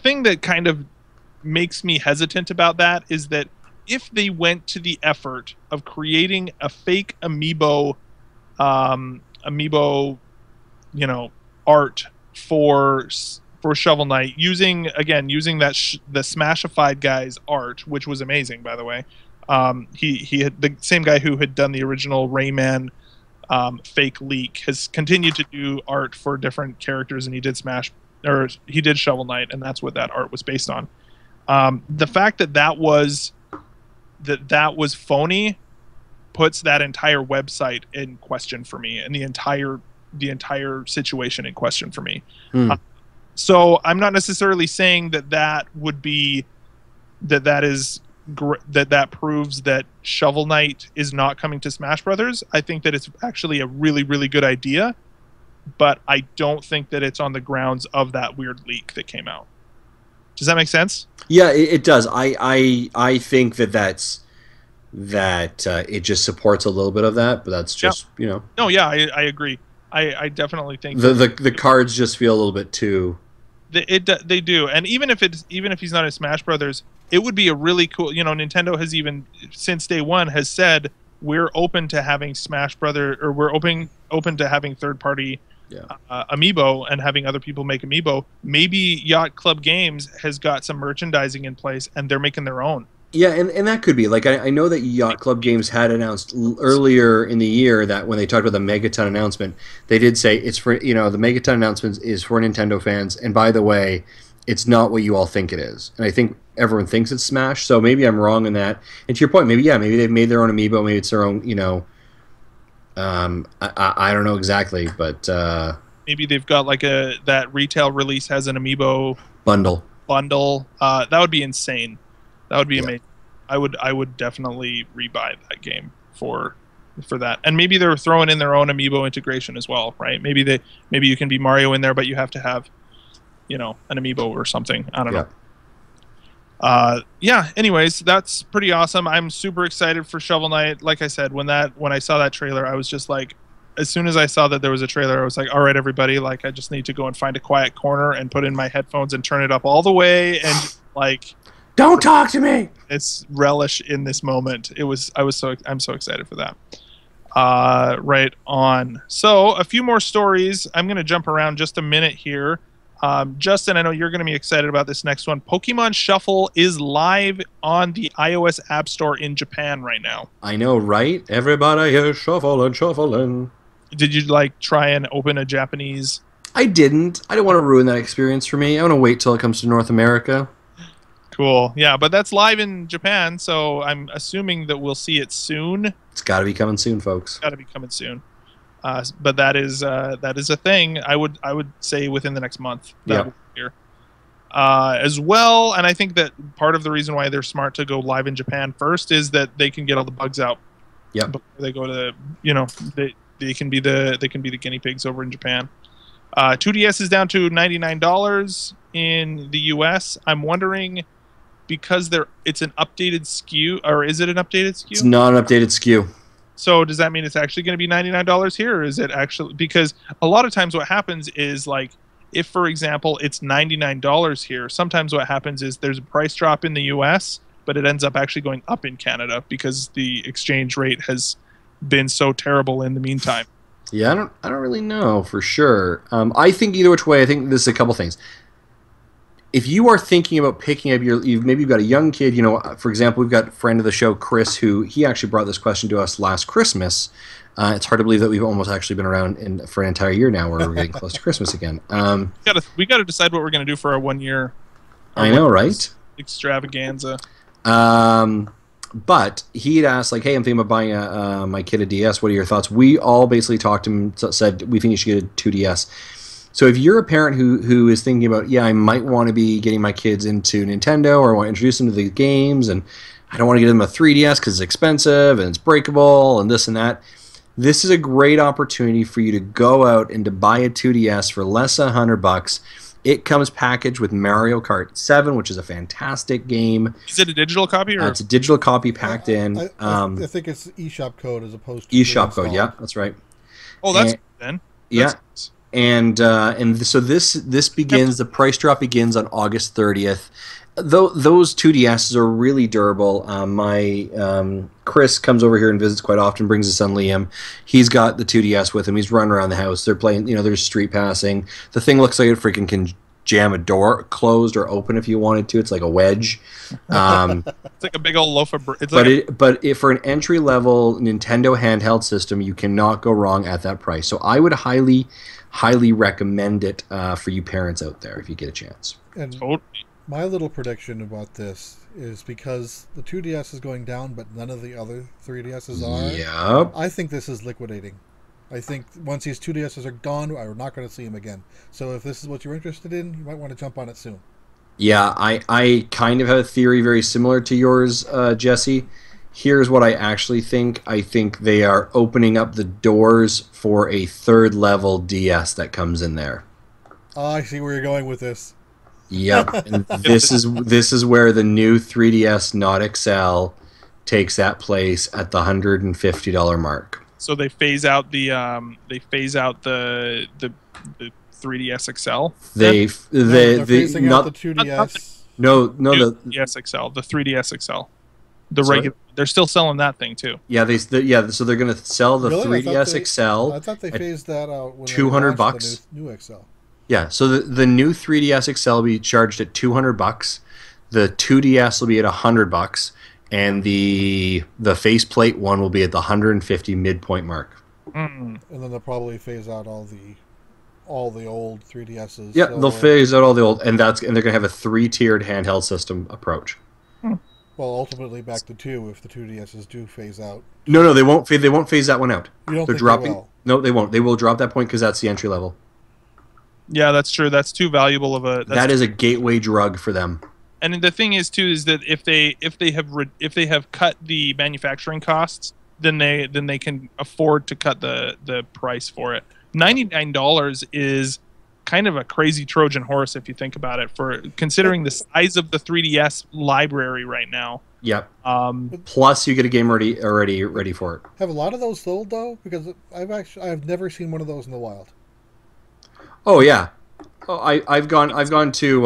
thing that kind of makes me hesitant about that is that if they went to the effort of creating a fake amiibo, art for Shovel Knight using that the Smashified guy's art, which was amazing, by the way. He had the same guy who had done the original Rayman fake leak has continued to do art for different characters, and he did Shovel Knight, and that's what that art was based on. The fact that was phony puts that entire website in question for me, and the entire situation in question for me. So I'm not necessarily saying that would be that proves that Shovel Knight is not coming to Smash Brothers. I think that it's actually a really, really good idea, but I don't think that it's on the grounds of that weird leak that came out. Does that make sense? Yeah, it does. I think that it just supports a little bit of that, but that's just No, yeah, I agree. I definitely think the cards just feel a little bit too. They do, and even if he's not in Smash Brothers, it would be a really cool. Nintendo has even since day one has said we're open to having Smash Brother, or we're open to having third party amiibo and having other people make amiibo. Maybe Yacht Club Games has got some merchandising in place and they're making their own. Yeah, and that could be. Like, I know that Yacht Club Games had announced earlier in the year that when they talked about the Megaton announcement, they did say it's for, the Megaton announcement is for Nintendo fans, and by the way, it's not what you all think it is. And I think everyone thinks it's Smash, so maybe I'm wrong in that. And to your point, maybe they've made their own amiibo, maybe it's their own, I don't know exactly, but maybe they've got like that retail release has an amiibo bundle. That would be insane. That would be amazing. I would definitely rebuy that game for that. And maybe they're throwing in their own amiibo integration as well, right? Maybe you can be Mario in there, but you have to have an amiibo or something. I don't know. Anyways, that's pretty awesome. I'm super excited for Shovel Knight. Like I said, when I saw that trailer, I was just like, as soon as I saw that there was a trailer, I was like, all right, everybody, like, I just need to go and find a quiet corner and put in my headphones and turn it up all the way and like, don't talk to me. It's relish in this moment. I'm so excited for that. Right on. So a few more stories. I'm going to jump around just a minute here. Justin, I know you're going to be excited about this next one. Pokemon Shuffle is live on the iOS App Store in Japan right now. I know, right? Everybody is shuffling. Did you try and open a Japanese? I didn't. I don't want to ruin that experience for me. I want to wait till it comes to North America. Cool. Yeah, but that's live in Japan, so I'm assuming that we'll see it soon. It's got to be coming soon, folks. Got to be coming soon. But that is a thing. I would say within the next month. That will be here. As well, and I think that part of the reason why they're smart to go live in Japan first is that they can get all the bugs out. Yep. Before they go to, they can be the guinea pigs over in Japan. 2DS is down to $99 in the US. I'm wondering, because it's an updated SKU, or is it an updated SKU? It's not an updated SKU. So does that mean it's actually going to be $99 here, or is it actually, because a lot of times what happens is, like, if, for example, it's $99 here, sometimes what happens is there's a price drop in the US, but it ends up actually going up in Canada because the exchange rate has been so terrible in the meantime. Yeah, I don't really know for sure. I think either which way, I think this is a couple things. If you are thinking about picking up maybe you've got a young kid, for example, we've got a friend of the show, Chris, he actually brought this question to us last Christmas. It's hard to believe that we've almost actually been around for an entire year now, where we're getting close to Christmas again. We got to decide what we're going to do for our 1 year. I know, right? Extravaganza. But he had asked, like, hey, I'm thinking about buying my kid a DS. What are your thoughts? We all basically talked to him, said we think you should get a 2DS. So if you're a parent who is thinking about, I might want to be getting my kids into Nintendo, or I want to introduce them to the games, and I don't want to get them a 3DS because it's expensive and it's breakable and this and that, this is a great opportunity for you to go out and to buy a 2DS for less than $100. It comes packaged with Mario Kart 7, which is a fantastic game. Is it a digital copy? Or? It's a digital copy packed in. I think it's eShop code as opposed to eShop code. Yeah, that's right. Oh, that's good then. That's nice. And so this begins. The price drop begins on August 30th. Those 2DSs are really durable. My Chris comes over here and visits quite often. Brings his son Liam. He's got the 2DS with him. He's running around the house. They're playing. There's street passing. The thing looks like it freaking can jam a door closed or open if you wanted to. It's like a wedge. It's like a big old loaf of bread. But for an entry level Nintendo handheld system, you cannot go wrong at that price. So I would highly recommend it for you parents out there if you get a chance. And totally. My little prediction about this is because the 2DS is going down, but none of the other 3DSs are. Yep. I think this is liquidating. I think once these 2DSs are gone, we're not going to see them again. So if this is what you're interested in, you might want to jump on it soon. Yeah, I kind of have a theory very similar to yours, Jesse. Here's what I actually think. I think they are opening up the doors for a third level DS that comes in there. Oh, I see where you're going with this. Yep, and this is where the new 3DS Not XL takes that place at the $150 mark. So they phase out the 3DS XL. They're phasing out the 2DS. No, the 3DS XL, the 3DS XL, the regular. They're still selling that thing too. Yeah, so they're going to sell the 3DS XL. I thought they phased that out when $200. The new XL. Yeah, so the new 3DS XL will be charged at $200. The 2DS will be at $100, and the faceplate one will be at the $150 midpoint mark. Mm. And then they'll probably phase out all the old 3DSs. Yeah, they'll phase out all the old, and they're going to have a 3-tiered handheld system approach. Well, ultimately back to 2 if the 2DSs do phase out. No, they won't. They won't phase that one out. You don't They're think dropping. They will? No, they won't. They will drop that point because that's the entry level. Yeah, that's true. That's too valuable of a. That is a gateway drug for them. And the thing is too is that if they have cut the manufacturing costs, then they can afford to cut the price for it. $99 is kind of a crazy Trojan horse if you think about it, for considering the size of the 3DS library right now. Yep. Plus, you get a game already ready for it. Have a lot of those sold though? Because I've never seen one of those in the wild. Oh yeah. Oh, I've gone to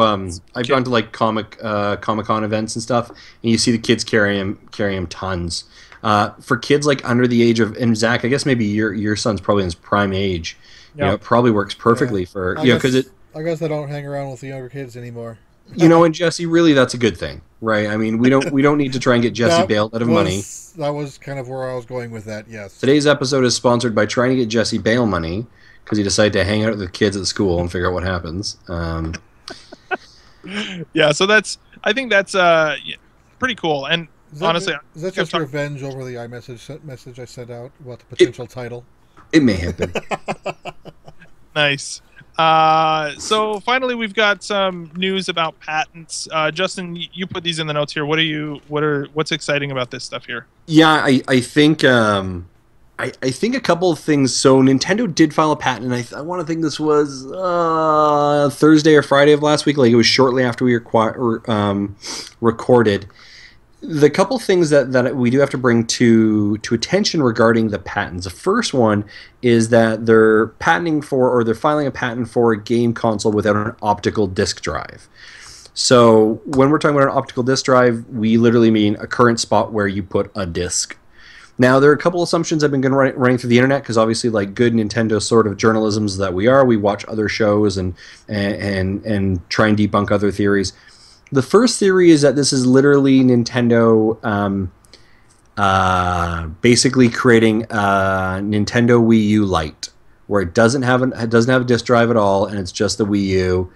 like Comic-Con events and stuff, and you see the kids carrying them tons. For kids like under the age of, and Zach, I guess maybe your son's probably in his prime age. Yeah. It probably works perfectly for because I guess I don't hang around with the younger kids anymore. And Jesse, really, that's a good thing, right? I mean, we don't need to try and get Jesse bailed out of money. That was kind of where I was going with that. Yes. Today's episode is sponsored by trying to get Jesse bail money because he decided to hang out with the kids at school and figure out what happens. Yeah, so that's I think that's pretty cool. And honestly, Is that just revenge over the iMessage message I sent out about the It, potential title? it may have been. nice. So finally, we've got some news about patents. Justin, you put these in the notes here. What's exciting about this stuff here? Yeah, I think I think a couple of things. So Nintendo did file a patent, and I want to think this was Thursday or Friday of last week. Like it was shortly after we recorded. The couple things that we do have to bring to attention regarding the patents. The first one is that they're filing a patent for a game console without an optical disc drive. So when we're talking about an optical disc drive, we literally mean a current spot where you put a disc. Now, there are a couple assumptions I've been running through the internet because obviously, like good Nintendo sort of journalisms that we are, we watch other shows and try and debunk other theories. The first theory is that this is literally Nintendo basically creating a Nintendo Wii U Lite, where it doesn't have a disc drive at all, and it's just the Wii U.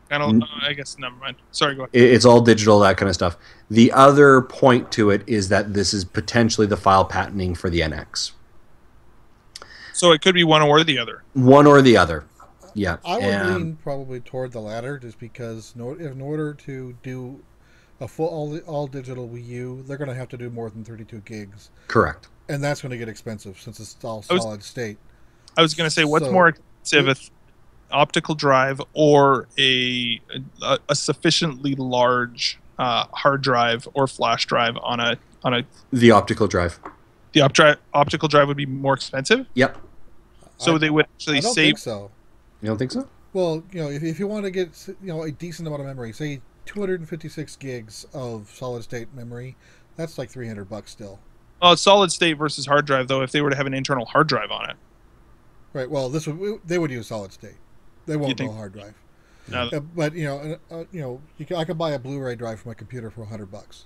I guess never mind. Sorry, go ahead. It's all digital, that kind of stuff. The other point to it is that this is potentially the file patenting for the NX. So it could be one or the other. One or the other. Yeah. I would lean probably toward the latter, just because in order to do a full all digital Wii U, they're going to have to do more than 32 gigs. Correct. And that's going to get expensive since it's all solid state. I was going to say, what's more expensive, optical drive or a sufficiently large hard drive or flash drive on a the optical drive. The optical drive would be more expensive? Yep. So they would actually save. I don't think so. You don't think so? Well, if you want to get a decent amount of memory, say 256 gigs of solid state memory, that's like $300 still. Well, it's solid state versus hard drive, though. If they were to have an internal hard drive on it, right? Well, they would use solid state. They won't go hard drive. No. But I could buy a Blu-ray drive for my computer for $100.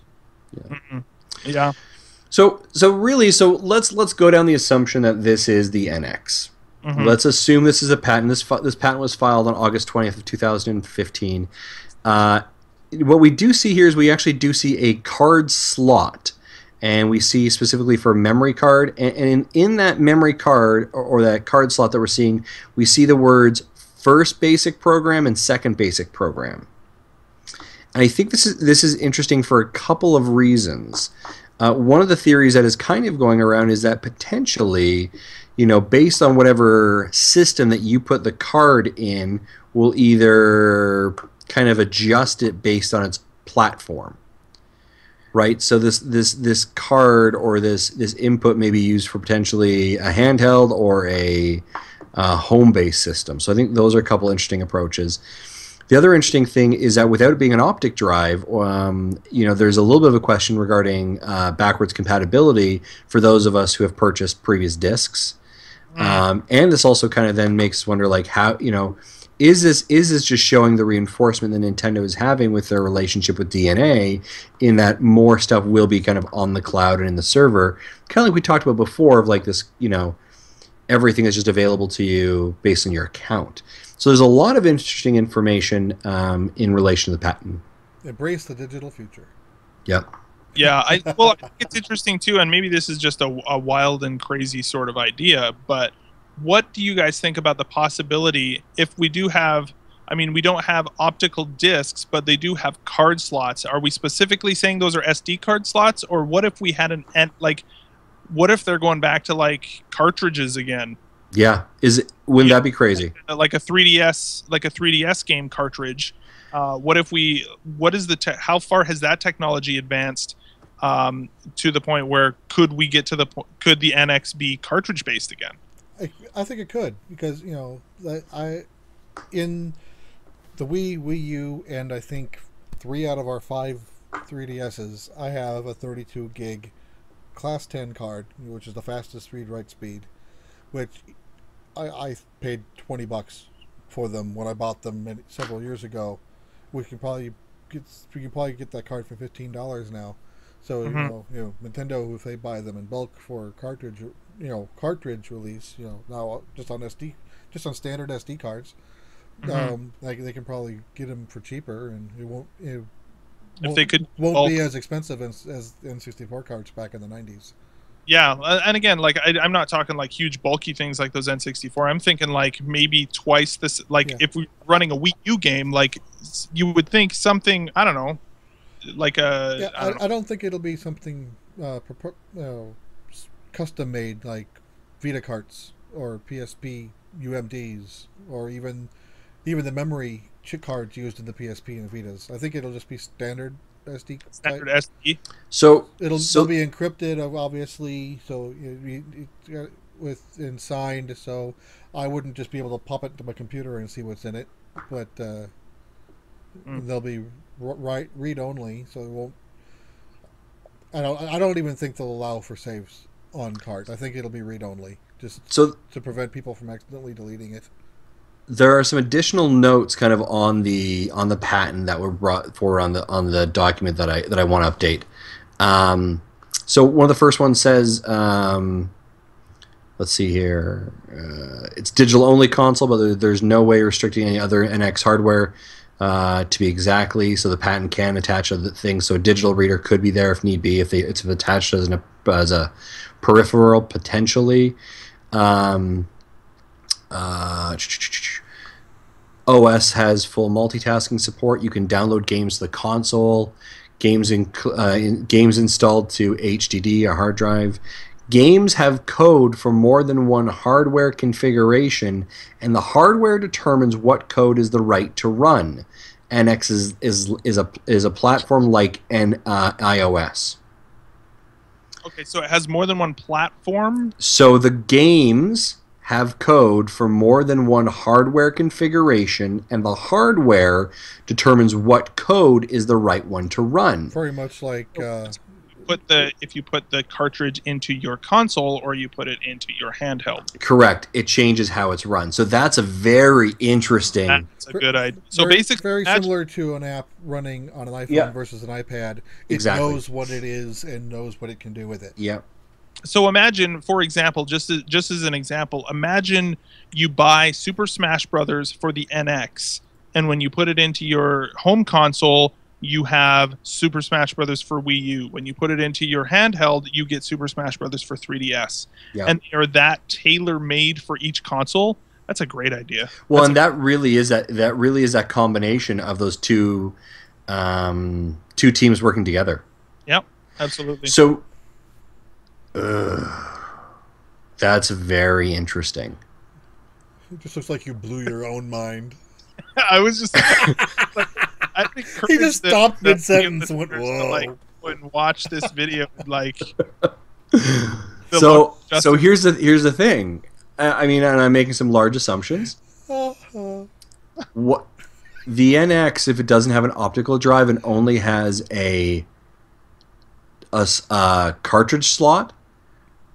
Yeah. Yeah. So let's go down the assumption that this is the NX. Mm-hmm. Let's assume this is a patent. This patent was filed on August 20th of 2015. What we do see here is we actually do see a card slot, and we see specifically for memory card. And in that memory card or that card slot that we're seeing, we see the words first basic program and second basic program. And I think this is interesting for a couple of reasons. One of the theories that is kind of going around is that potentially, based on whatever system that you put the card in, will either kind of adjust it based on its platform, right? So this card or this input may be used for potentially a handheld or a home-based system. So I think those are a couple interesting approaches. The other interesting thing is that without it being an optic drive, there's a little bit of a question regarding backwards compatibility for those of us who have purchased previous discs. And this also kind of then makes us wonder, like, how, is this just showing the reinforcement that Nintendo is having with their relationship with DNA, in that more stuff will be kind of on the cloud and in the server, kind of like we talked about before, of like this, everything is just available to you based on your account. So there's a lot of interesting information in relation to the patent. Embrace the digital future. Yep. Yeah, I think it's interesting too, and maybe this is just a wild and crazy sort of idea, but what do you guys think about the possibility if we do have, we don't have optical discs, but they do have card slots. Are we specifically saying those are SD card slots, or what if we had what if they're going back to like cartridges again? Yeah, wouldn't that be crazy? Like a 3DS game cartridge. How far has that technology advanced to the point where could the NX be cartridge based again? I think it could, because in the Wii U, and I think 3 out of our 5 3DSs, I have a 32 gig Class 10 card, which is the fastest read-write speed, which I paid $20 for them when I bought them several years ago. We can probably get that card for $15 now. So Nintendo, if they buy them in bulk for cartridge release, now just on standard SD cards, they can probably get them for cheaper, and it won't. if they could won't be as expensive as N64 carts back in the 90s. Yeah, and again, like I'm not talking like huge bulky things like those N64. I'm thinking like maybe twice this. Like if we're running a Wii U game, like you would think something. I don't know, like a. Yeah, I don't think it'll be something custom made like Vita carts or PSP UMDs or even the memory chip cards used in the PSP and Vitas. I think it'll just be standard SD. Standard SD. So it'll be encrypted, obviously. So with signed. So I wouldn't just be able to pop it to my computer and see what's in it. But they'll be read only. So it won't. I don't even think they'll allow for saves on cart. I think it'll be read only, just to prevent people from accidentally deleting it. There are some additional notes kind of on the patent that were brought forward on the document that I want to update. So one of the first ones says, let's see here, it's digital only console, but there's no way restricting any other NX hardware to be exactly. So the patent can attach other things. So a digital reader could be there if need be, if it's attached as a peripheral potentially. OS has full multitasking support. You can download games to the console, games installed to HDD, a hard drive. Games have code for more than one hardware configuration, and the hardware determines what code is the right to run. NX is a platform like iOS. Okay, so it has more than one platform? So the games have code for more than one hardware configuration, and the hardware determines what code is the right one to run. Very much like if you put the cartridge into your console or you put it into your handheld. Correct. It changes how it's run. So that's a very interesting. That's a good idea. So basically, very similar to an app running on an iPhone versus an iPad. It knows what it is and knows what it can do with it. Yep. So imagine, for example, just as an example, imagine you buy Super Smash Brothers for the NX, and when you put it into your home console, you have Super Smash Brothers for Wii U. When you put it into your handheld, you get Super Smash Brothers for 3DS. Yep. And they're that tailor-made for each console. That's a great idea. Well, that really is that combination of those two teams working together. Yep, absolutely. So. That's very interesting. It just looks like you blew your own mind. I was just I think he just stopped mid-sentence and went, whoa. And watch this video like so here's the thing. I mean, and I'm making some large assumptions. What the NX, if it doesn't have an optical drive and only has a cartridge slot,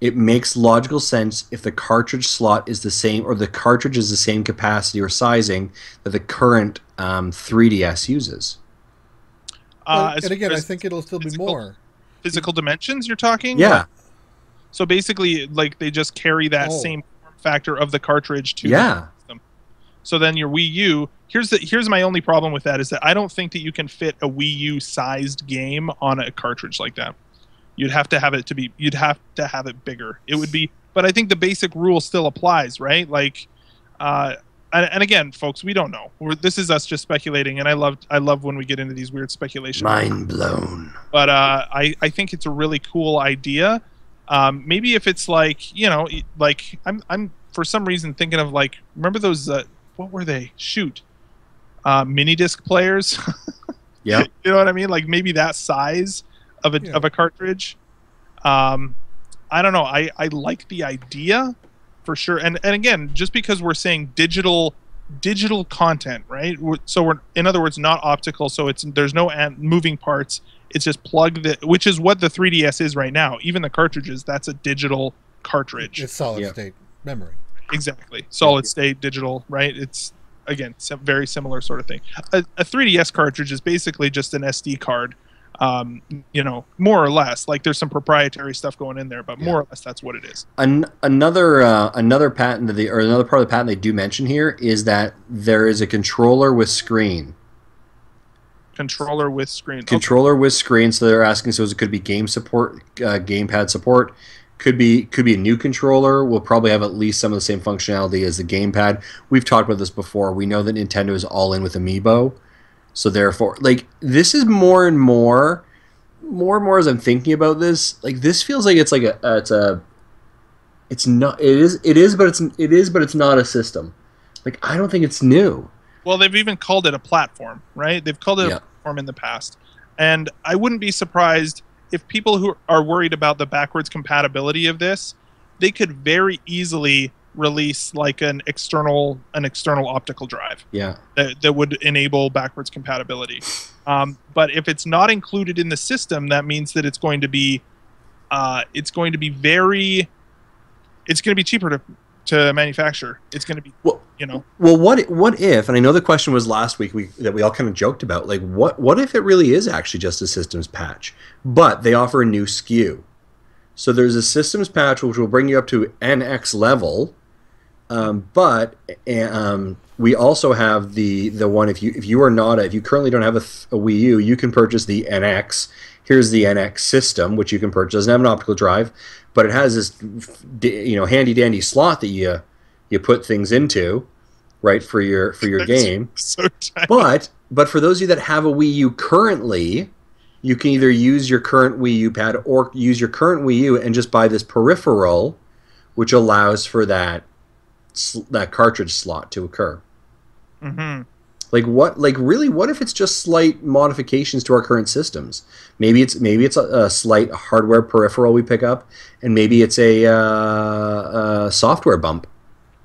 it makes logical sense if the cartridge slot is the same, or the cartridge is the same capacity or sizing that the current 3DS uses. And again, I think it'll still be more. Physical dimensions you're talking? Yeah. So basically, like, they just carry that same form factor of the cartridge to the system. So then your Wii U, here's my only problem with that, is that I don't think that you can fit a Wii U sized game on a cartridge like that. You'd have to have it bigger. It would be, but I think the basic rule still applies, right? Like, and again, folks, we don't know. This is us just speculating, and I love when we get into these weird speculations. Mind blown. But I think it's a really cool idea. Maybe if it's like, like I'm for some reason thinking of, like, remember those what were they? Shoot, mini disc players. Yeah. You know what I mean? Like maybe that size of a cartridge. I don't know. I like the idea for sure. And again, just because we're saying digital content, right? So we're, in other words, not optical. So there's no moving parts. It's just which is what the 3DS is right now. Even the cartridges, that's a digital cartridge. It's solid state memory. Exactly. Solid state digital, right? It's, again, very similar sort of thing. A 3DS cartridge is basically just an SD card. More or less. Like, there's some proprietary stuff going in there, but more or less that's what it is. Another patent another part of the patent they do mention here is that there is a controller with screen. Controller with screen. Controller with screen. So they're asking, so it could be game support, gamepad support. Could be a new controller. Will probably have at least some of the same functionality as the gamepad. We've talked about this before. We know that Nintendo is all in with Amiibo, so therefore, like, this is more and more as I'm thinking about this. Like, this feels like it's like it's not. It is, but it's not a system. Like, I don't think it's new. Well, they've even called it a platform, right? They've called it a platform in the past, and I wouldn't be surprised if people who are worried about the backwards compatibility of this, they could very easily release like an external optical drive. Yeah. That would enable backwards compatibility. But if it's not included in the system, that means that it's going to be cheaper to manufacture. It's going to be, well, what if, and I know the question was last week that we all kind of joked about, like, what if it really is actually just a systems patch, but they offer a new SKU. So there's a systems patch which will bring you up to NX level, but we also have the one if you currently don't have a Wii U, you can purchase the NX. Here's the NX system, which you can purchase. It doesn't have an optical drive, but it has this handy dandy slot that you put things into, right, for your game. So tiny. But for those of you that have a Wii U currently, you can either use your current Wii U pad or use your current Wii U and just buy this peripheral, which allows for that cartridge slot to occur. Mm-hmm. What if it's just slight modifications to our current systems? Maybe it's a slight hardware peripheral we pick up, and maybe it's a software bump.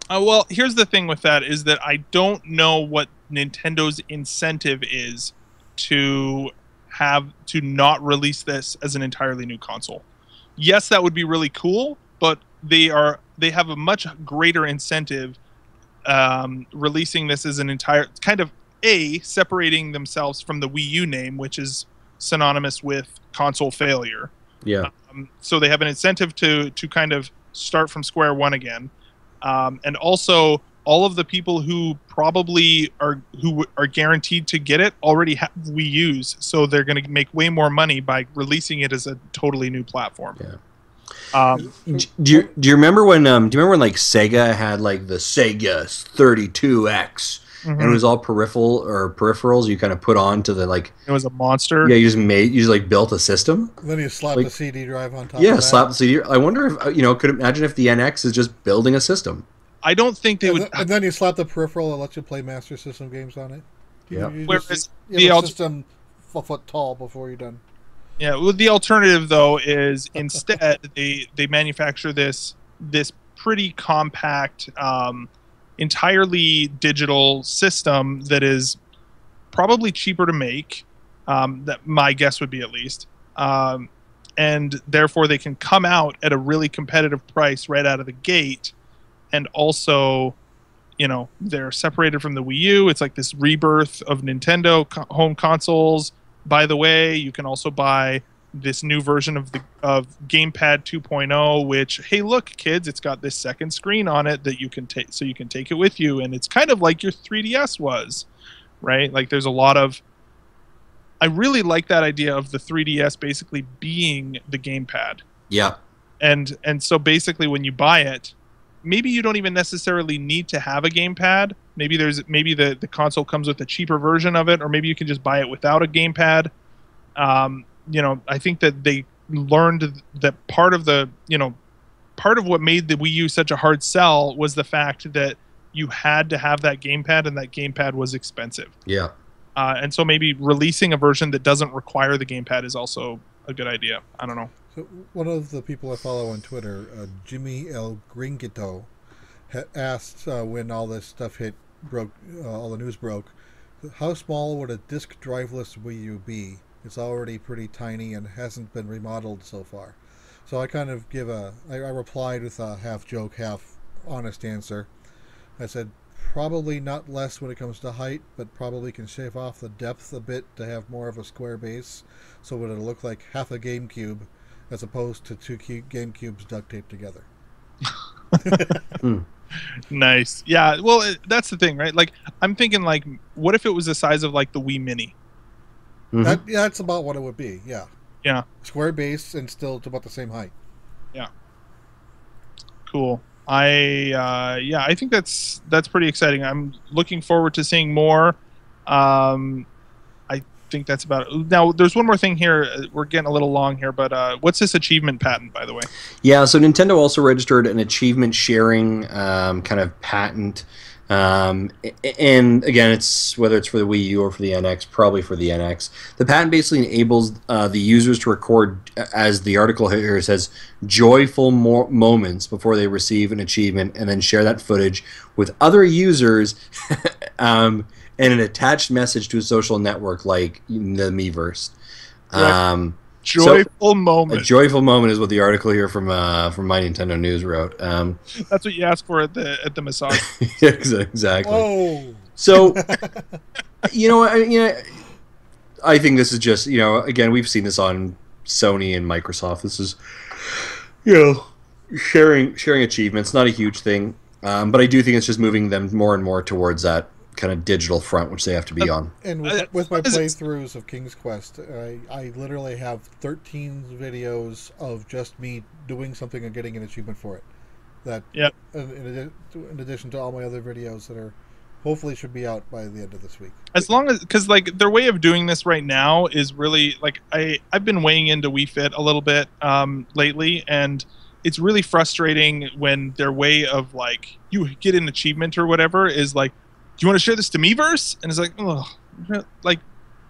Well, here's the thing with that is that I don't know what Nintendo's incentive is to not release this as an entirely new console. Yes, that would be really cool, but they have a much greater incentive releasing this as an entire kind of separating themselves from the Wii U name, which is synonymous with console failure. Yeah. So they have an incentive to kind of start from square one again, and also all of the people who probably are guaranteed to get it already have Wii U's, so they're going to make way more money by releasing it as a totally new platform. Yeah. Do you remember when like Sega had like the Sega 32X, and it was all peripherals you kind of put on to the, like, it was a monster. Yeah, you just built a system. Then you slap the CD drive on top. Yeah, of that. slap the CD. I wonder if could imagine if the NX is just building a system. I don't think they would. And then you slap the peripheral and let you play Master System games on it. Yeah. Whereas the system a foot tall before you're done. Yeah, well, the alternative though is instead they manufacture this pretty compact, entirely digital system that is probably cheaper to make. That my guess would be, at least, and therefore they can come out at a really competitive price right out of the gate, and also, they're separated from the Wii U. It's like this rebirth of Nintendo home consoles. By the way, you can also buy this new version of Gamepad 2.0, which, hey, look, kids, it's got this second screen on it that you can take, so you can take it with you, and it's kind of like your 3DS was, right? Like, there's a lot of. I really like that idea of the 3DS basically being the gamepad. Yeah. And so basically, when you buy it, maybe you don't even necessarily need to have a gamepad. Maybe the console comes with a cheaper version of it, or maybe you can just buy it without a gamepad. I think that they learned that part of what made the Wii U such a hard sell was the fact that you had to have that gamepad, and that gamepad was expensive. Yeah. And so maybe releasing a version that doesn't require the gamepad is also a good idea. I don't know. So one of the people I follow on Twitter, Jimmy El Gringito, asked when all this stuff all the news broke, how small would a disk driveless Wii U be? It's already pretty tiny and hasn't been remodeled so far. So I kind of I replied with a half joke, half honest answer. I said, probably not less when it comes to height, but probably can shave off the depth a bit to have more of a square base, so it'll look like half a GameCube as opposed to two GameCubes duct taped together. Nice. Yeah, well, that's the thing, right? Like, I'm thinking, like, what if it was the size of, like, the Wii Mini? That's about what it would be. Yeah. Yeah. Square base and still about the same height. Yeah. Cool. I think that's pretty exciting. I'm looking forward to seeing more. I think that's about it. Now, there's one more thing here. We're getting a little long here, but what's this achievement patent, by the way? Yeah, so Nintendo also registered an achievement sharing kind of patent. And again, it's whether it's for the Wii U or for the NX, probably for the NX. The patent basically enables the users to record, as the article here says, joyful moments before they receive an achievement, and then share that footage with other users and an attached message to a social network like the Miiverse. Right. Joyful moment. A joyful moment is what the article here from My Nintendo News wrote. That's what you asked for at the massage. Exactly. Whoa. So, I think this is just, again, we've seen this on Sony and Microsoft. This is, sharing achievements, not a huge thing, but I do think it's just moving them more and more towards that kind of digital front, which they have to be on. And with my playthroughs of King's Quest, I literally have 13 videos of just me doing something and getting an achievement for it. That, in addition to all my other videos that are hopefully should be out by the end of this week. As long as, because like their way of doing this right now is really like I've been weighing into Wii Fit a little bit lately, and it's really frustrating when their way of like you get an achievement or whatever is like, do you want to share this to Miiverse? And it's like, oh, like,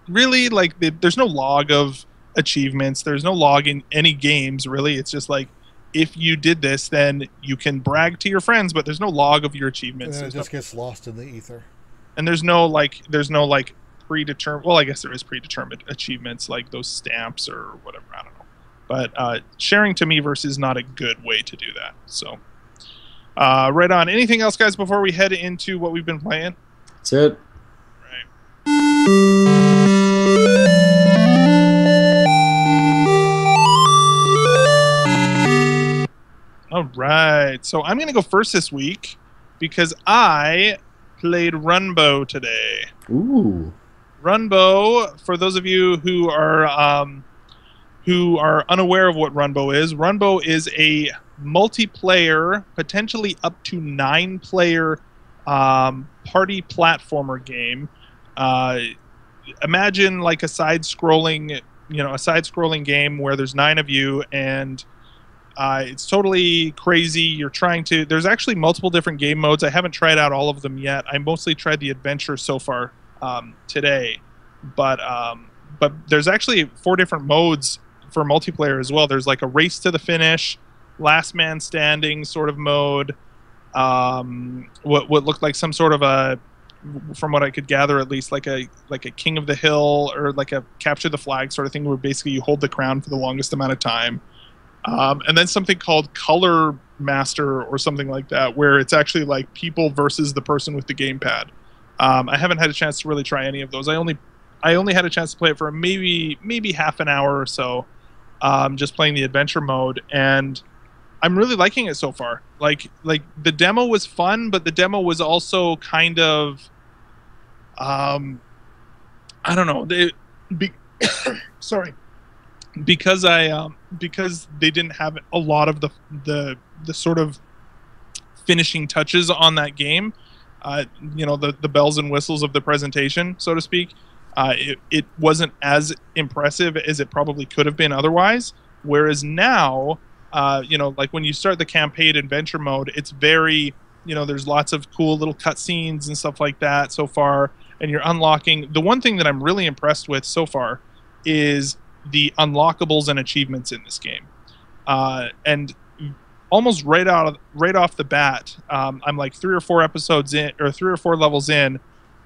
really? Like, there's no log of achievements. There's no log in any games, really. It's just like, if you did this, then you can brag to your friends, but there's no log of your achievements. And then it just gets lost in the ether. And there's no predetermined. Well, I guess there is predetermined achievements, like those stamps or whatever. I don't know. But sharing to Miiverse is not a good way to do that. So. Right on. Anything else, guys, before we head into what we've been playing? That's it. Right. All right. So I'm going to go first this week because I played Runbow today. Ooh. Runbow, for those of you who are unaware of what Runbow is a multiplayer, potentially up to 9-player party platformer game. Imagine like a side-scrolling game where there's 9 of you, and it's totally crazy. There's actually multiple different game modes. I haven't tried out all of them yet. I mostly tried the adventure so far today, but there's actually 4 different modes for multiplayer as well. There's like a race to the finish, last man standing sort of mode, what looked like some sort of a, from what I could gather at least, like a King of the Hill or like a capture the flag sort of thing, where basically you hold the crown for the longest amount of time, and then something called Color Master or something like that, where it's actually like people versus the person with the gamepad. I haven't had a chance to really try any of those. I only had a chance to play it for maybe half an hour or so, just playing the adventure mode, and I'm really liking it so far. Like the demo was fun, but the demo was also kind of, I don't know. Sorry, because they didn't have a lot of the sort of finishing touches on that game. The bells and whistles of the presentation, so to speak. It wasn't as impressive as it probably could have been otherwise. Whereas now, like when you start the campaign adventure mode, it's very, there's lots of cool little cutscenes and stuff like that so far. And you're unlocking. The one thing that I'm really impressed with so far is the unlockables and achievements in this game. And almost right off the bat, I'm like 3 or 4 episodes in, or 3 or 4 levels in,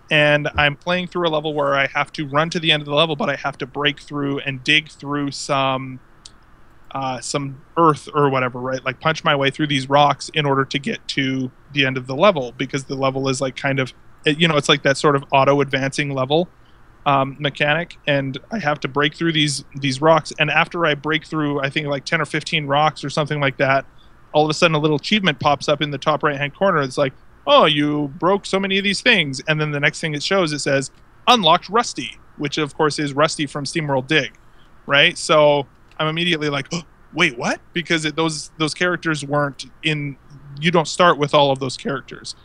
and I'm playing through a level where I have to run to the end of the level, but I have to break through and dig through some earth or whatever, right? Like punch my way through these rocks in order to get to the end of the level, because the level is like kind of, it's like that sort of auto advancing level mechanic, and I have to break through these rocks. And after I break through, I think like 10 or 15 rocks or something like that, all of a sudden a little achievement pops up in the top right hand corner. It's like, oh, you broke so many of these things. And then the next thing it shows, it says, unlocked Rusty. which of course is Rusty from SteamWorld Dig, right? So I'm immediately like, oh, wait, what? Because those characters weren't in. You don't start with all of those characters.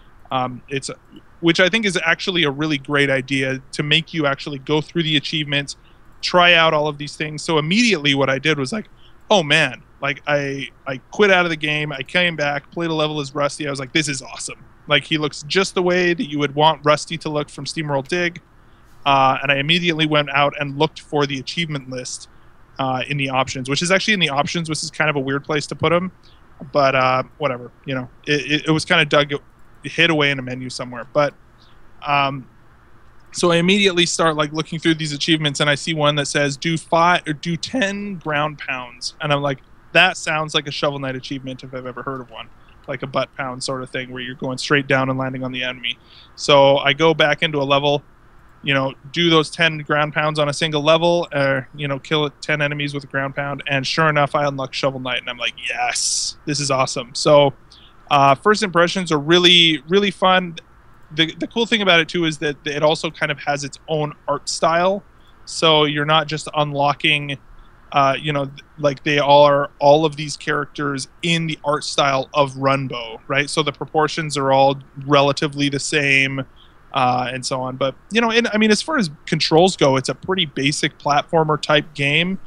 Which I think is actually a really great idea to make you actually go through the achievements, try out all of these things. So immediately what I did was like, oh man, like I quit out of the game. I came back, played a level as Rusty. I was like, this is awesome. Like he looks just the way that you would want Rusty to look from SteamWorld Dig. And I immediately went out and looked for the achievement list in the options, which is actually in the options, which is kind of a weird place to put them. But whatever, you know, it was kind of hid away in a menu somewhere. But so I immediately start like looking through these achievements, and I see one that says do 10 ground pounds, and I'm like, that sounds like a Shovel Knight achievement if I've ever heard of one, like a butt pound sort of thing where you're going straight down and landing on the enemy. So I go back into a level, you know, do those 10 ground pounds on a single level, you know, kill 10 enemies with a ground pound, and sure enough, I unlock Shovel Knight, and I'm like, yes, this is awesome. So first impressions are really, really fun. The cool thing about it too is that it also kind of has its own art style, so you're not just unlocking, you know, like they are all of these characters in the art style of Runbow, right? So the proportions are all relatively the same. And so on. But, you know, I mean, as far as controls go, it's a pretty basic platformer type game,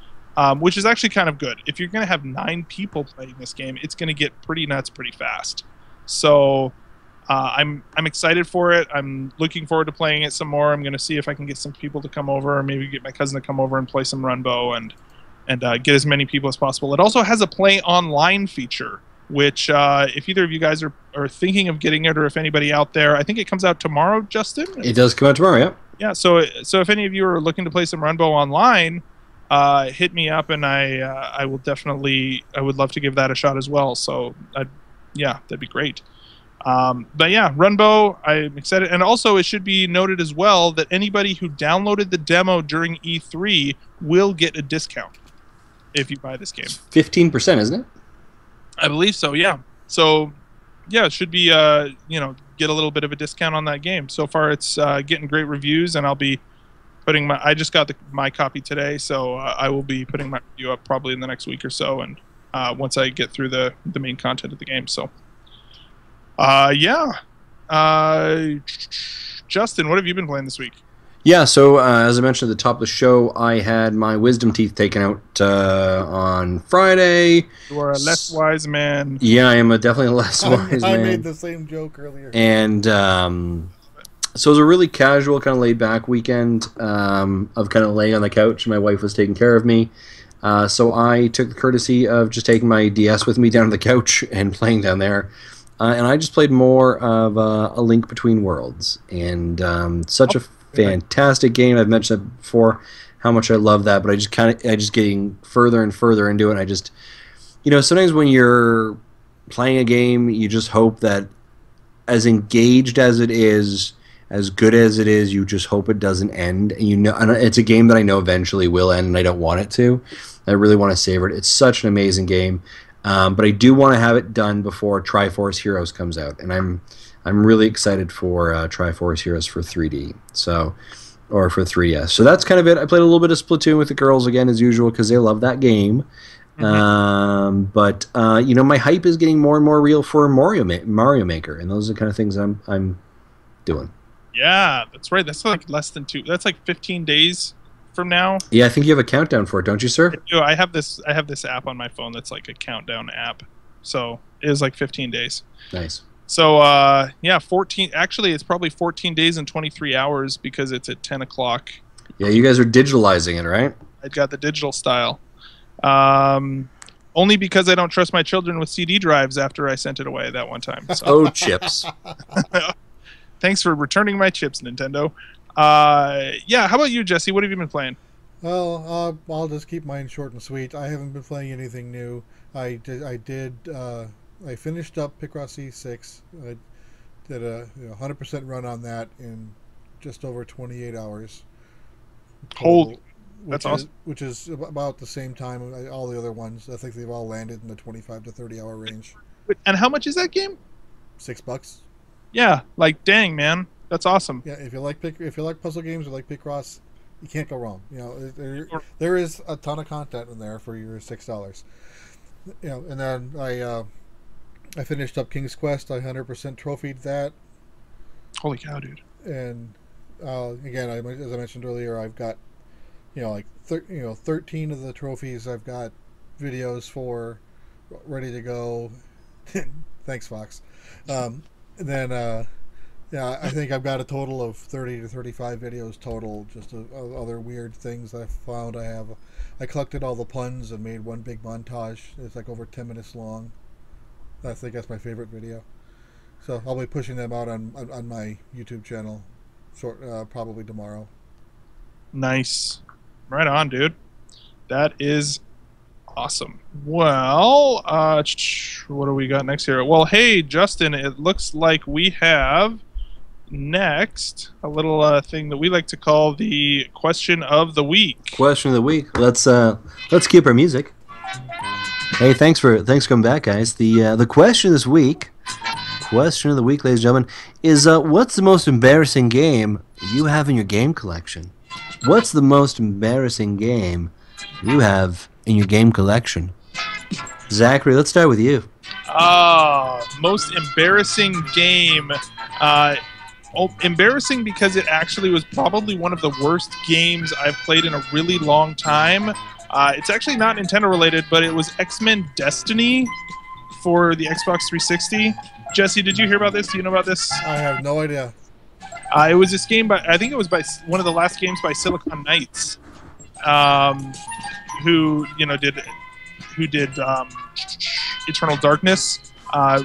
which is actually kind of good. If you're going to have 9 people playing this game, it's going to get pretty nuts pretty fast. So I'm excited for it. I'm looking forward to playing it some more. I'm going to see if I can get some people to come over, or maybe get my cousin to come over and play some Runbow and get as many people as possible. It also has a play online feature, which if either of you guys are thinking of getting it, or if anybody out there, I think it comes out tomorrow, Justin? It does come out tomorrow, yeah. Yeah, so if any of you are looking to play some Runbow online, hit me up, and I will definitely, I would love to give that a shot as well. So, yeah, that'd be great. But yeah, Runbow, I'm excited. And also, it should be noted as well that anybody who downloaded the demo during E3 will get a discount if you buy this game. 15%, isn't it? I believe so, yeah. So, yeah, it should be, you know, get a little bit of a discount on that game. So far, it's getting great reviews, and I'll be putting I just got my copy today, so I will be putting my review up probably in the next week or so, and once I get through the main content of the game. So, yeah. Justin, what have you been playing this week? Yeah, so as I mentioned at the top of the show, I had my wisdom teeth taken out on Friday. You are a less wise man. Yeah, I am definitely a less wise man. I made the same joke earlier. And so it was a really casual, kind of laid-back weekend of kind of laying on the couch. My wife was taking care of me. So I took the courtesy of just taking my DS with me down to the couch and playing down there. And I just played more of A Link Between Worlds. And such a fantastic game. I've mentioned it before how much I love that, but I just getting further and further into it. And I just, you know, sometimes when you're playing a game, you just hope that as engaged as it is, as good as it is, you just hope it doesn't end. And you know, and it's a game that I know eventually will end, and I don't want it to. I really want to savor it. It's such an amazing game, but I do want to have it done before Triforce Heroes comes out, and I'm really excited for Triforce Heroes for 3D, or for 3DS. So that's kind of it. I played a little bit of Splatoon with the girls again as usual because they love that game. Mm-hmm. But you know, my hype is getting more and more real for Mario Maker, and those are the kind of things I'm doing. Yeah, that's right. That's like less than 2. That's like 15 days from now. Yeah, I think you have a countdown for it, don't you, sir? I have this app on my phone that's like a countdown app. So it is like 15 days. Nice. So yeah, 14. Actually, it's probably 14 days and 23 hours because it's at 10 o'clock. Yeah, you guys are digitalizing it, right? I got the digital style. Only because I don't trust my children with CD drives after I sent it away that one time. So. Oh, chips. Thanks for returning my chips, Nintendo. Yeah, how about you, Jesse? What have you been playing? Well, I'll just keep mine short and sweet. I haven't been playing anything new. I finished up Picross C6. I did a 100% run on that in just over 28 hours. Holy, that's awesome. Which is about the same time as all the other ones. I think they've all landed in the 25 to 30 hour range. And how much is that game? $6. Yeah, like dang, man, that's awesome. Yeah, if you like puzzle games or like Picross, You can't go wrong. You know, there is a ton of content in there for your $6. You know, and then I finished up King's Quest. I 100% trophied that. Holy cow, dude! And again, as I mentioned earlier, I've got, you know, like 13 of the trophies. I've got videos for ready to go. Thanks, Fox. And then yeah, I think I've got a total of 30 to 35 videos total, just of other weird things I found. I collected all the puns and made one big montage. It's like over 10 minutes long. I think that's my favorite video. So I'll be pushing them out on my YouTube channel, probably tomorrow. Nice, right on, dude. That is awesome. Well, what do we got next here? Well, hey, Justin, it looks like we have next a little thing that we like to call the question of the week. Question of the week. Let's keep our music. Hey, thanks for coming back, guys. The question this week, question of the week, ladies and gentlemen, is what's the most embarrassing game you have in your game collection? What's the most embarrassing game you have in your game collection? Zachary, let's start with you. Most embarrassing game. Embarrassing because it actually was probably one of the worst games I've played in a really long time. It's actually not Nintendo related, but it was X-Men Destiny for the Xbox 360. Jesse, did you hear about this? Do you know about this? I have no idea. It was this game I think it was by one of the last games by Silicon Knights, who did Eternal Darkness.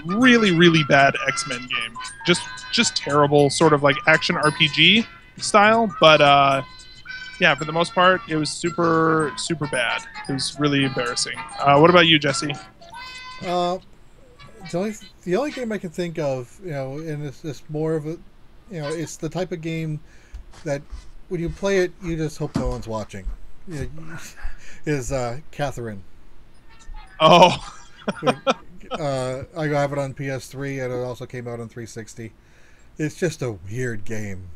Really bad X-Men game. Just terrible, sort of like action RPG style. But yeah, for the most part, it was super bad. It was really embarrassing. What about you, Jesse? The only game I can think of, you know, and it's more of a, you know, it's the type of game that when you play it, you just hope no one's watching. You know, is Catherine. Oh. I have it on PS3 and it also came out on 360. It's just a weird game.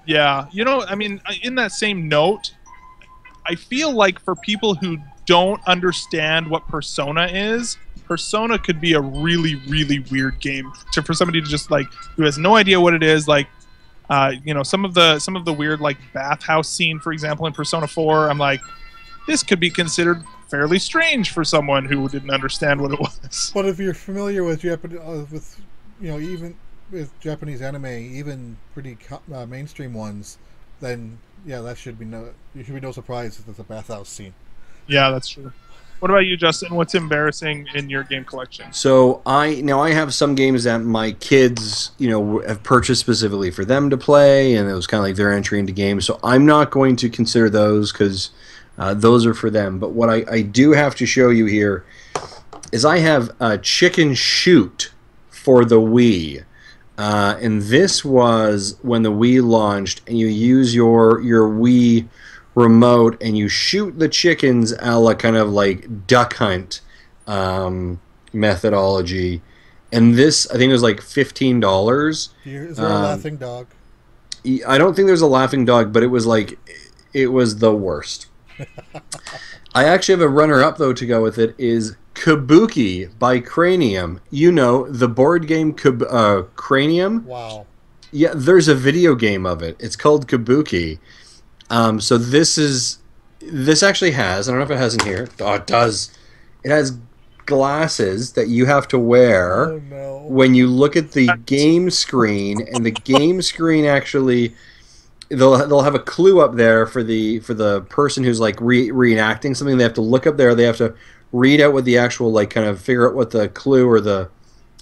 Yeah, you know, I mean, in that same note, I feel like for people who don't understand what Persona is, Persona could be a really weird game for somebody to just like who has no idea what it is. Like, you know, some of the weird like bathhouse scene, for example, in Persona 4. I'm like, this could be considered fairly strange for someone who didn't understand what it was. But if you're familiar with Japanese, you know, even with Japanese anime, even pretty mainstream ones, then yeah, you should be no surprise that there's a bathhouse scene. Yeah, that's true. What about you, Justin? What's embarrassing in your game collection? So I have some games that my kids, you know, have purchased specifically for them to play, and it was kind of like their entry into games. So I'm not going to consider those because those are for them. But what I do have to show you here is I have a Chicken Shoot for the Wii. And this was when the Wii launched, and you use your Wii remote and you shoot the chickens a la kind of like Duck Hunt methodology. And this, I think it was like $15. Is there a laughing dog? I don't think there's a laughing dog, but it was the worst. I actually have a runner-up, though, to go with it, is Kabuki by Cranium. You know, the board game Cranium. Wow. Yeah, there's a video game of it. It's called Kabuki. So this actually has, I don't know if it has in here. Oh, it does. It has glasses that you have to wear when you look at the game screen, and the game screen actually... They'll have a clue up there for the person who's like reenacting something. They have to look up there. They have to read out what the actual, like, kind of figure out what the clue or the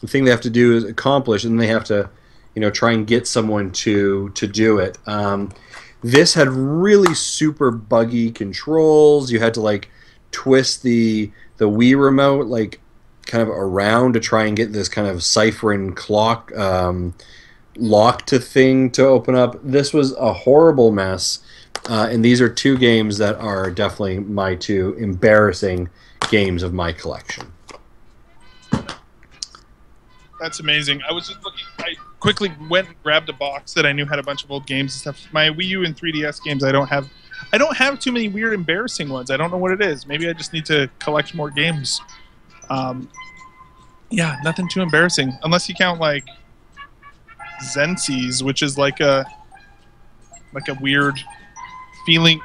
thing they have to do is accomplish, and they have to, you know, try and get someone to do it. This had really super buggy controls. You had to like twist the Wii remote like kind of around to try and get this kind of ciphering clock lock to thing to open up. This was a horrible mess, and these are two games that are definitely my two embarrassing games of my collection. That's amazing. I was just looking. quickly went and grabbed a box that I knew had a bunch of old games and stuff. My Wii U and 3DS games, I don't have too many weird, embarrassing ones. I don't know what it is. Maybe I just need to collect more games. Yeah, nothing too embarrassing, unless you count like Zensees, which is like a weird feeling.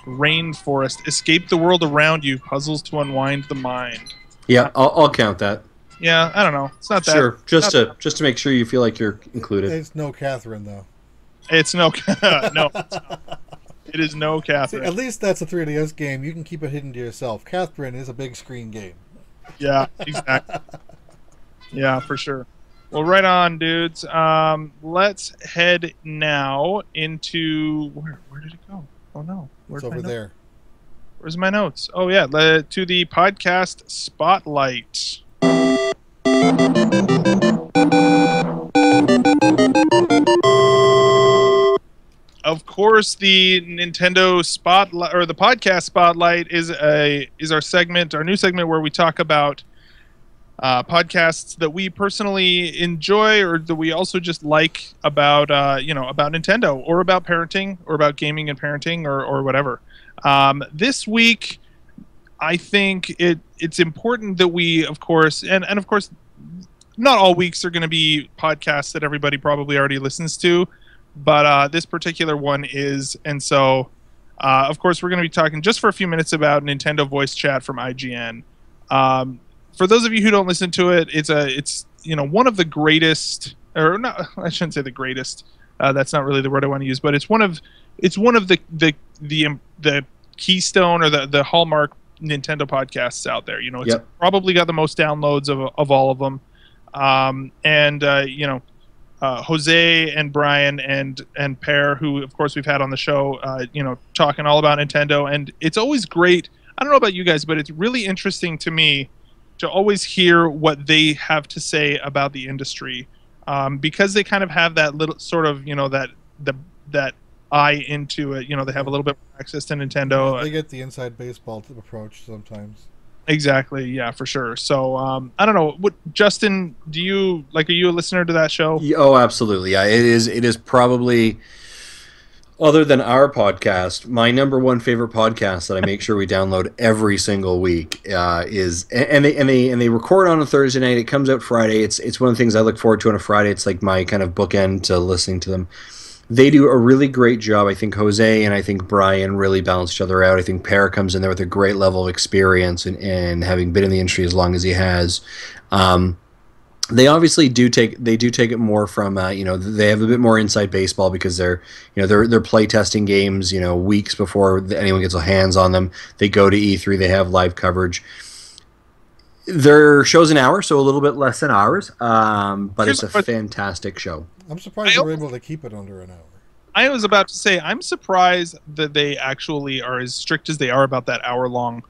Rainforest. Escape the world around you. Puzzles to unwind the mind. Yeah, I'll count that. Yeah, I don't know. It's not that. Sure, just to make sure you feel like you're included. It's no Catherine, though. It's no. No. It is no Catherine. See, at least that's a 3DS game. You can keep it hidden to yourself. Catherine is a big screen game. Yeah, exactly. Yeah, for sure. Well, right on, dudes. Let's head now into where did it go? Oh no, It's over there. Where's my notes? Oh yeah, to the podcast spotlight. Of course, the Nintendo Spotlight or the podcast Spotlight is our segment, our new segment where we talk about podcasts that we personally enjoy or that we also just like about about Nintendo or about parenting or about gaming and parenting or whatever. This week, I think it's important that we, of course, and of course, not all weeks are going to be podcasts that everybody probably already listens to. But this particular one is, and so, of course, we're going to be talking just for a few minutes about Nintendo Voice Chat from IGN. For those of you who don't listen to it, it's one of the greatest, or not, I shouldn't say the greatest. That's not really the word I want to use, but it's one of the keystone or the hallmark Nintendo podcasts out there. It's probably got the most downloads of all of them, Jose and Brian and Per, who of course we've had on the show, talking all about Nintendo, and it's always great. I don't know about you guys, but it's really interesting to me to always hear what they have to say about the industry, because they kind of have that little sort of that eye into it. They have a little bit more access to Nintendo. Yeah, they get the inside baseball approach sometimes. Exactly. Yeah, for sure. So I don't know. What, Justin? Are you a listener to that show? Oh, absolutely. Yeah, it is probably, other than our podcast, my number one favorite podcast that I make sure we download every single week is, and they record on a Thursday night. It comes out Friday. It's one of the things I look forward to on a Friday. It's like my kind of bookend to listening to them. They do a really great job. I think Jose and I think Brian really balance each other out. I think Per comes in there with a great level of experience and having been in the industry as long as he has. They obviously do take it more from they have a bit more inside baseball because they're play testing games weeks before anyone gets their hands on them. They go to E3. They have live coverage. Their show's an hour, so a little bit less than ours, but it's a fantastic show. I'm surprised they were able to keep it under an hour. I was about to say, I'm surprised that they actually are as strict as they are about that hour-long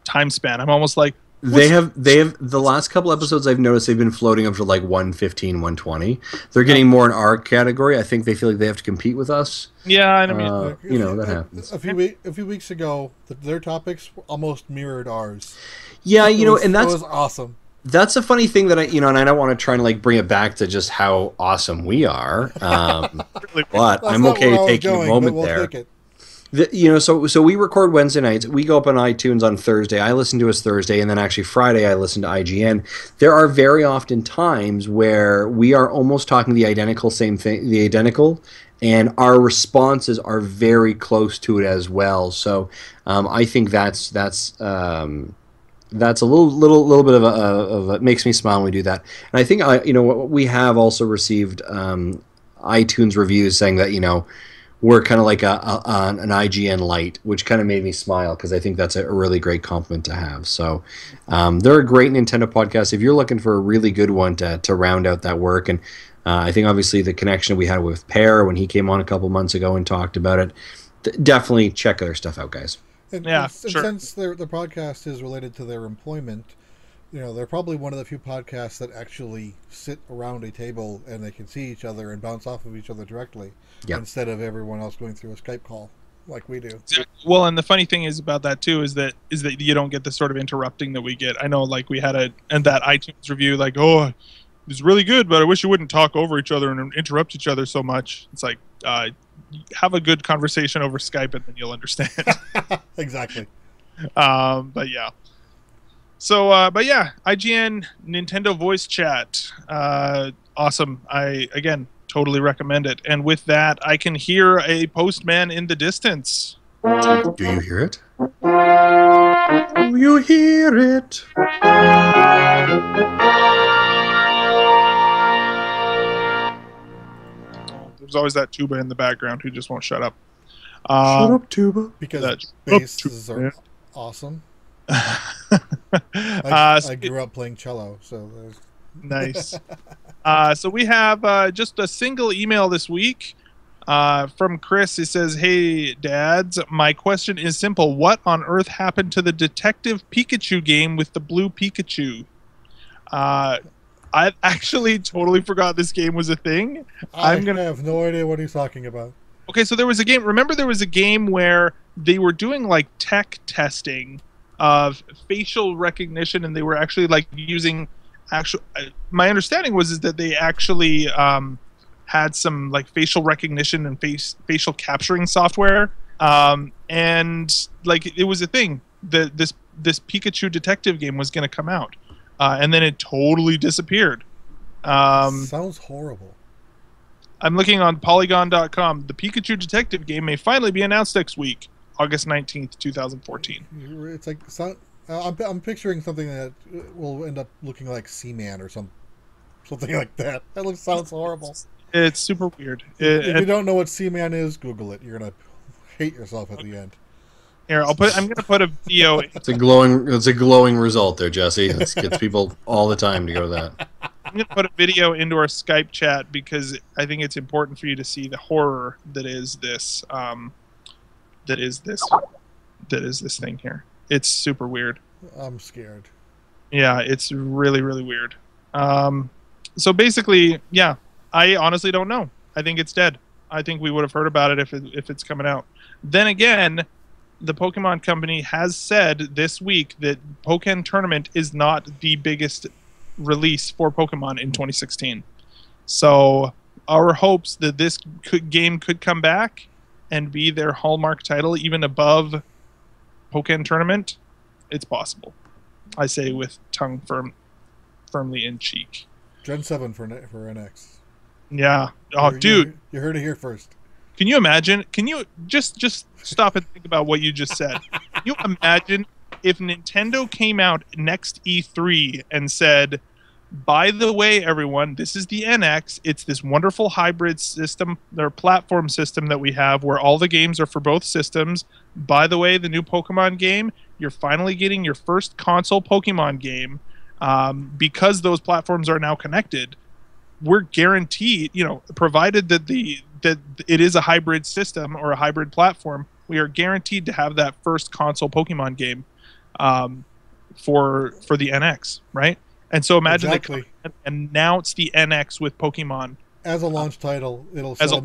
time span. I'm almost like... They have the last couple episodes I've noticed they've been floating up to like 115, 120. They're getting more in our category. I think they feel like they have to compete with us. Yeah, I mean... that happens. A few weeks ago, their topics almost mirrored ours. Yeah, and that was awesome. That's a funny thing that and I don't want to try and bring it back to just how awesome we are. But I'm okay taking a moment there. So we record Wednesday nights. We go up on iTunes on Thursday. I listen to us Thursday, and then actually Friday I listen to IGN. There are very often times where we are almost talking the identical, and our responses are very close to it as well. So I think that's a little bit of a makes me smile when we do that. And I think we have also received iTunes reviews saying that we're kind of like an IGN light, which kind of made me smile because I think that's a really great compliment to have. So they're a great Nintendo podcast. If you're looking for a really good one to round out that work, and I think obviously the connection we had with Per when he came on a couple months ago and talked about it, definitely check their stuff out, guys. And sure. Since the podcast is related to their employment, they're probably one of the few podcasts that actually sit around a table and they can see each other and bounce off of each other directly, instead of everyone else going through a Skype call. like we do. Exactly. Well, and the funny thing is about that too is that you don't get the sort of interrupting that we get. I know, like we had that iTunes review, like, oh, it was really good, but I wish you wouldn't talk over each other and interrupt each other so much. It's like, have a good conversation over Skype and then you'll understand. Exactly. But yeah. So, but yeah, IGN Nintendo voice chat, awesome. I again totally recommend it. And with that, I can hear a postman in the distance. Do you hear it? Do you hear it? There's always that tuba in the background who just won't shut up. Shut up, tuba. Because basses are awesome. I grew up playing cello, so there's... Nice. So we have just a single email this week from Chris. He says, "Hey, dads, my question is simple. What on earth happened to the Detective Pikachu game with the blue Pikachu?" I actually totally forgot this game was a thing. I have no idea what he's talking about. Okay, so there was a game. Remember there was a game where they were doing like tech testing of facial recognition, and they were actually like using my understanding is that they actually had some like facial recognition and facial capturing software, and like it was a thing that this Pikachu detective game was going to come out, and then it totally disappeared. Sounds horrible. I'm looking on Polygon.com. The Pikachu detective game may finally be announced next week, August 19th, 2014. It's like I'm picturing something that will end up looking like Seaman or something like that. That sounds horrible. It's super weird. If you don't know what Seaman is, Google it. You're gonna hate yourself at the end. Here, I'm gonna put a video. It's a glowing result there, Jesse. It gets people all the time to go to that. I'm gonna put a video into our Skype chat because I think it's important for you to see the horror that is this. That is this thing here. It's super weird. I'm scared. Yeah, it's really, really weird. So basically, yeah, I honestly don't know. I think it's dead. I think we would have heard about it if it's coming out. Then again, the Pokemon Company has said this week that Pokken Tournament is not the biggest release for Pokemon in 2016. So our hopes that this game could come back and be their hallmark title, even above Pokken Tournament, it's possible. I say with tongue firmly in cheek. Gen 7 for NX. Yeah. Oh, dude. You heard it here first. Can you imagine? Can you just stop and think about what you just said? Can you imagine if Nintendo came out next E3 and said, by the way, everyone, this is the NX. It's this wonderful hybrid system or platform system that we have where all the games are for both systems. By the way, the new Pokemon game, you're finally getting your first console Pokemon game because those platforms are now connected. We're guaranteed, provided that that it is a hybrid system or a hybrid platform, we are guaranteed to have that first console Pokemon game for the NX, right? And so imagine they announce the NX with Pokemon as a launch title. It'll sell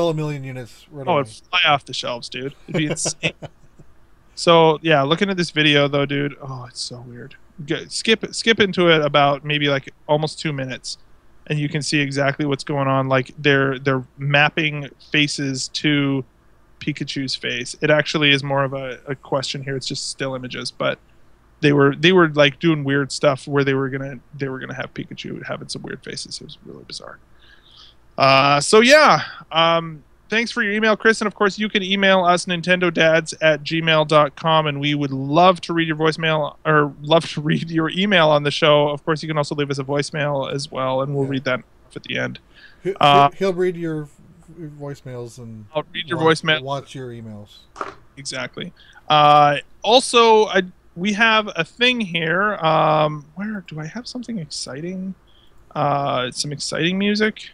1 million units. Right away. It'd fly off the shelves, dude. It'd be insane. So yeah, looking at this video though, dude, oh, it's so weird. Skip into it about maybe like almost 2 minutes, and you can see exactly what's going on. Like they're mapping faces to Pikachu's face. It actually is more of a question here. It's just still images, but they were like doing weird stuff where they were gonna have Pikachu having some weird faces. It was really bizarre. So yeah, thanks for your email, Chris, and of course you can email us nintendodads@gmail.com, and we would love to read your voicemail or love to read your email on the show. Of course, you can also leave us a voicemail as well, and we'll read that at the end. He'll read your voicemails, and I'll read your voicemail. Watch your emails. Exactly. Also, we have a thing here. Where do I have something exciting? Some exciting music.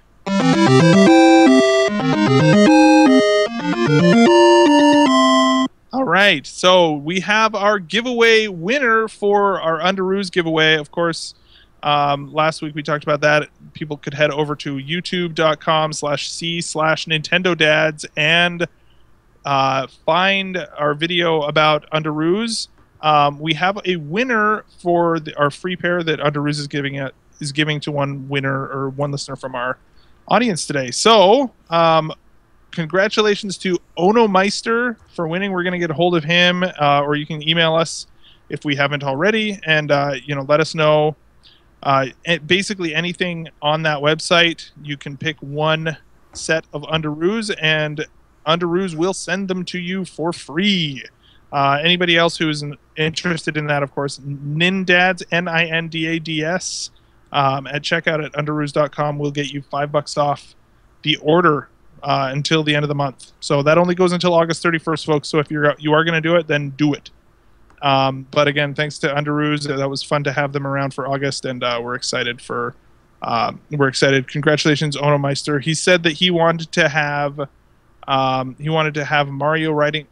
All right, so we have our giveaway winner for our Underoos giveaway. Of course, last week we talked about that. People could head over to youtube.com/c/Nintendo Dads and find our video about Underoos. We have a winner for our free pair that Underoos is giving to one winner or one listener from our audience today. So, congratulations to Ono Meister for winning. We're going to get a hold of him, or you can email us if we haven't already, and let us know. Basically anything on that website, you can pick one set of Underoos, and Underoos will send them to you for free. Anybody else who is interested in that, of course, Nindads, Nindads, at checkout at underoos.com will get you $5 off the order until the end of the month. So that only goes until August 31st, folks. So if you are going to do it, then do it. But again, thanks to Underoos. That was fun to have them around for August, and we're excited for. We're excited. Congratulations, Ono Meister. He said that he wanted to have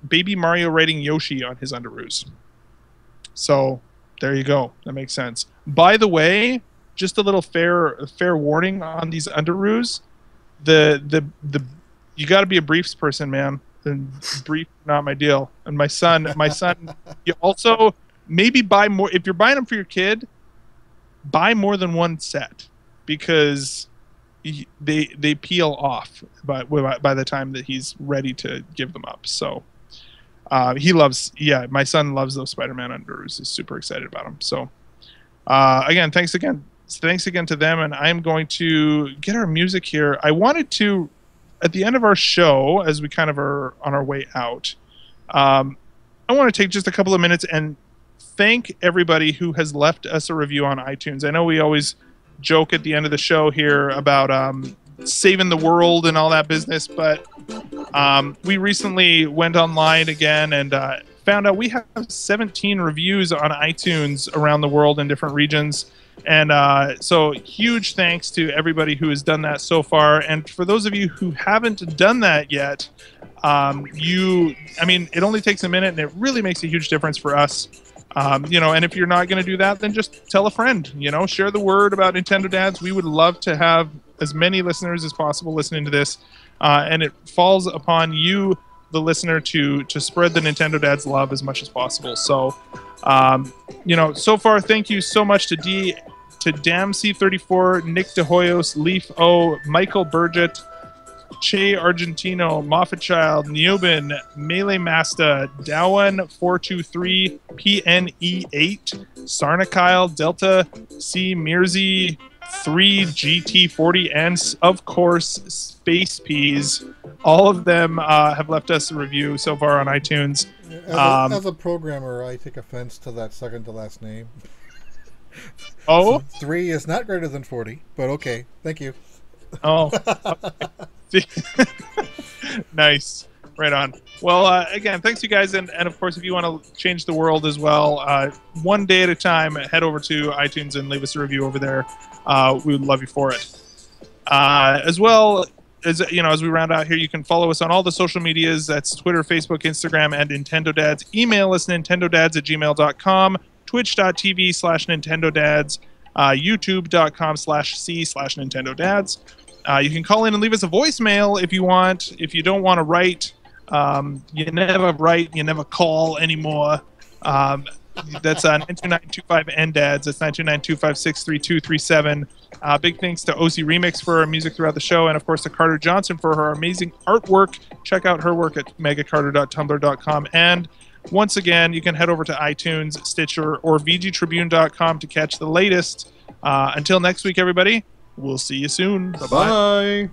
Baby Mario riding Yoshi on his Underoos. So there you go. That makes sense. By the way, just a little fair warning on these Underoos. You got to be a briefs person, man. And brief, not my deal. And my son, you also maybe buy more. If you're buying them for your kid, buy more than one set, because they peel off by the time that he's ready to give them up. So my son loves those Spider-Man Underoos. He's super excited about them. So again, thanks again to them. And I'm going to get our music here. I wanted to, at the end of our show, as we kind of are on our way out, I want to take just a couple of minutes and thank everybody who has left us a review on iTunes. I know we always joke at the end of the show here about saving the world and all that business, but we recently went online again and found out we have 17 reviews on iTunes around the world in different regions. And so huge thanks to everybody who has done that so far. And for those of you who haven't done that yet, it only takes a minute and it really makes a huge difference for us. And if you're not going to do that, then just tell a friend, share the word about Nintendo Dads. We would love to have as many listeners as possible listening to this. And it falls upon you, the listener, to spread the Nintendo Dads love as much as possible. So, so far, thank you so much to DamC34, Nick DeHoyos, Leaf O, Michael Burgett, Che Argentino, Moffat Child, Neobin, Melee Masta, Dowan423, PNE8, Sarnakyle, Delta, C Mirzi, 3GT40, and of course Space Peas. All of them have left us a review so far on iTunes. As a programmer, I take offense to that second to last name. Oh? 3 is not greater than 40, but okay. Thank you. Oh. Okay. Nice. Right on. Well, again, thanks you guys. And of course, if you want to change the world as well, one day at a time, head over to iTunes and leave us a review over there. We would love you for it. As well as we round out here, you can follow us on all the social medias. That's Twitter, Facebook, Instagram, and Nintendo Dads. Email us nintendodads@gmail.com, twitch.tv/Nintendo Dads, youtube.com/c/Nintendo Dads. You can call in and leave us a voicemail if you want. If you don't want to write, you never write, you never call anymore. That's 92925-NDADS. That's 92925632237. Big thanks to OC Remix for our music throughout the show, and of course to Carter Johnson for her amazing artwork. Check out her work at megacarter.tumblr.com. And once again, you can head over to iTunes, Stitcher, or VGTribune.com to catch the latest. Until next week, everybody, we'll see you soon. Bye-bye. Bye.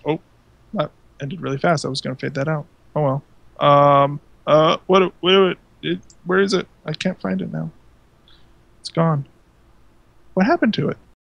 Oh, that ended really fast. I was going to fade that out. Oh well. Where is it? I can't find it now. It's gone. What happened to it?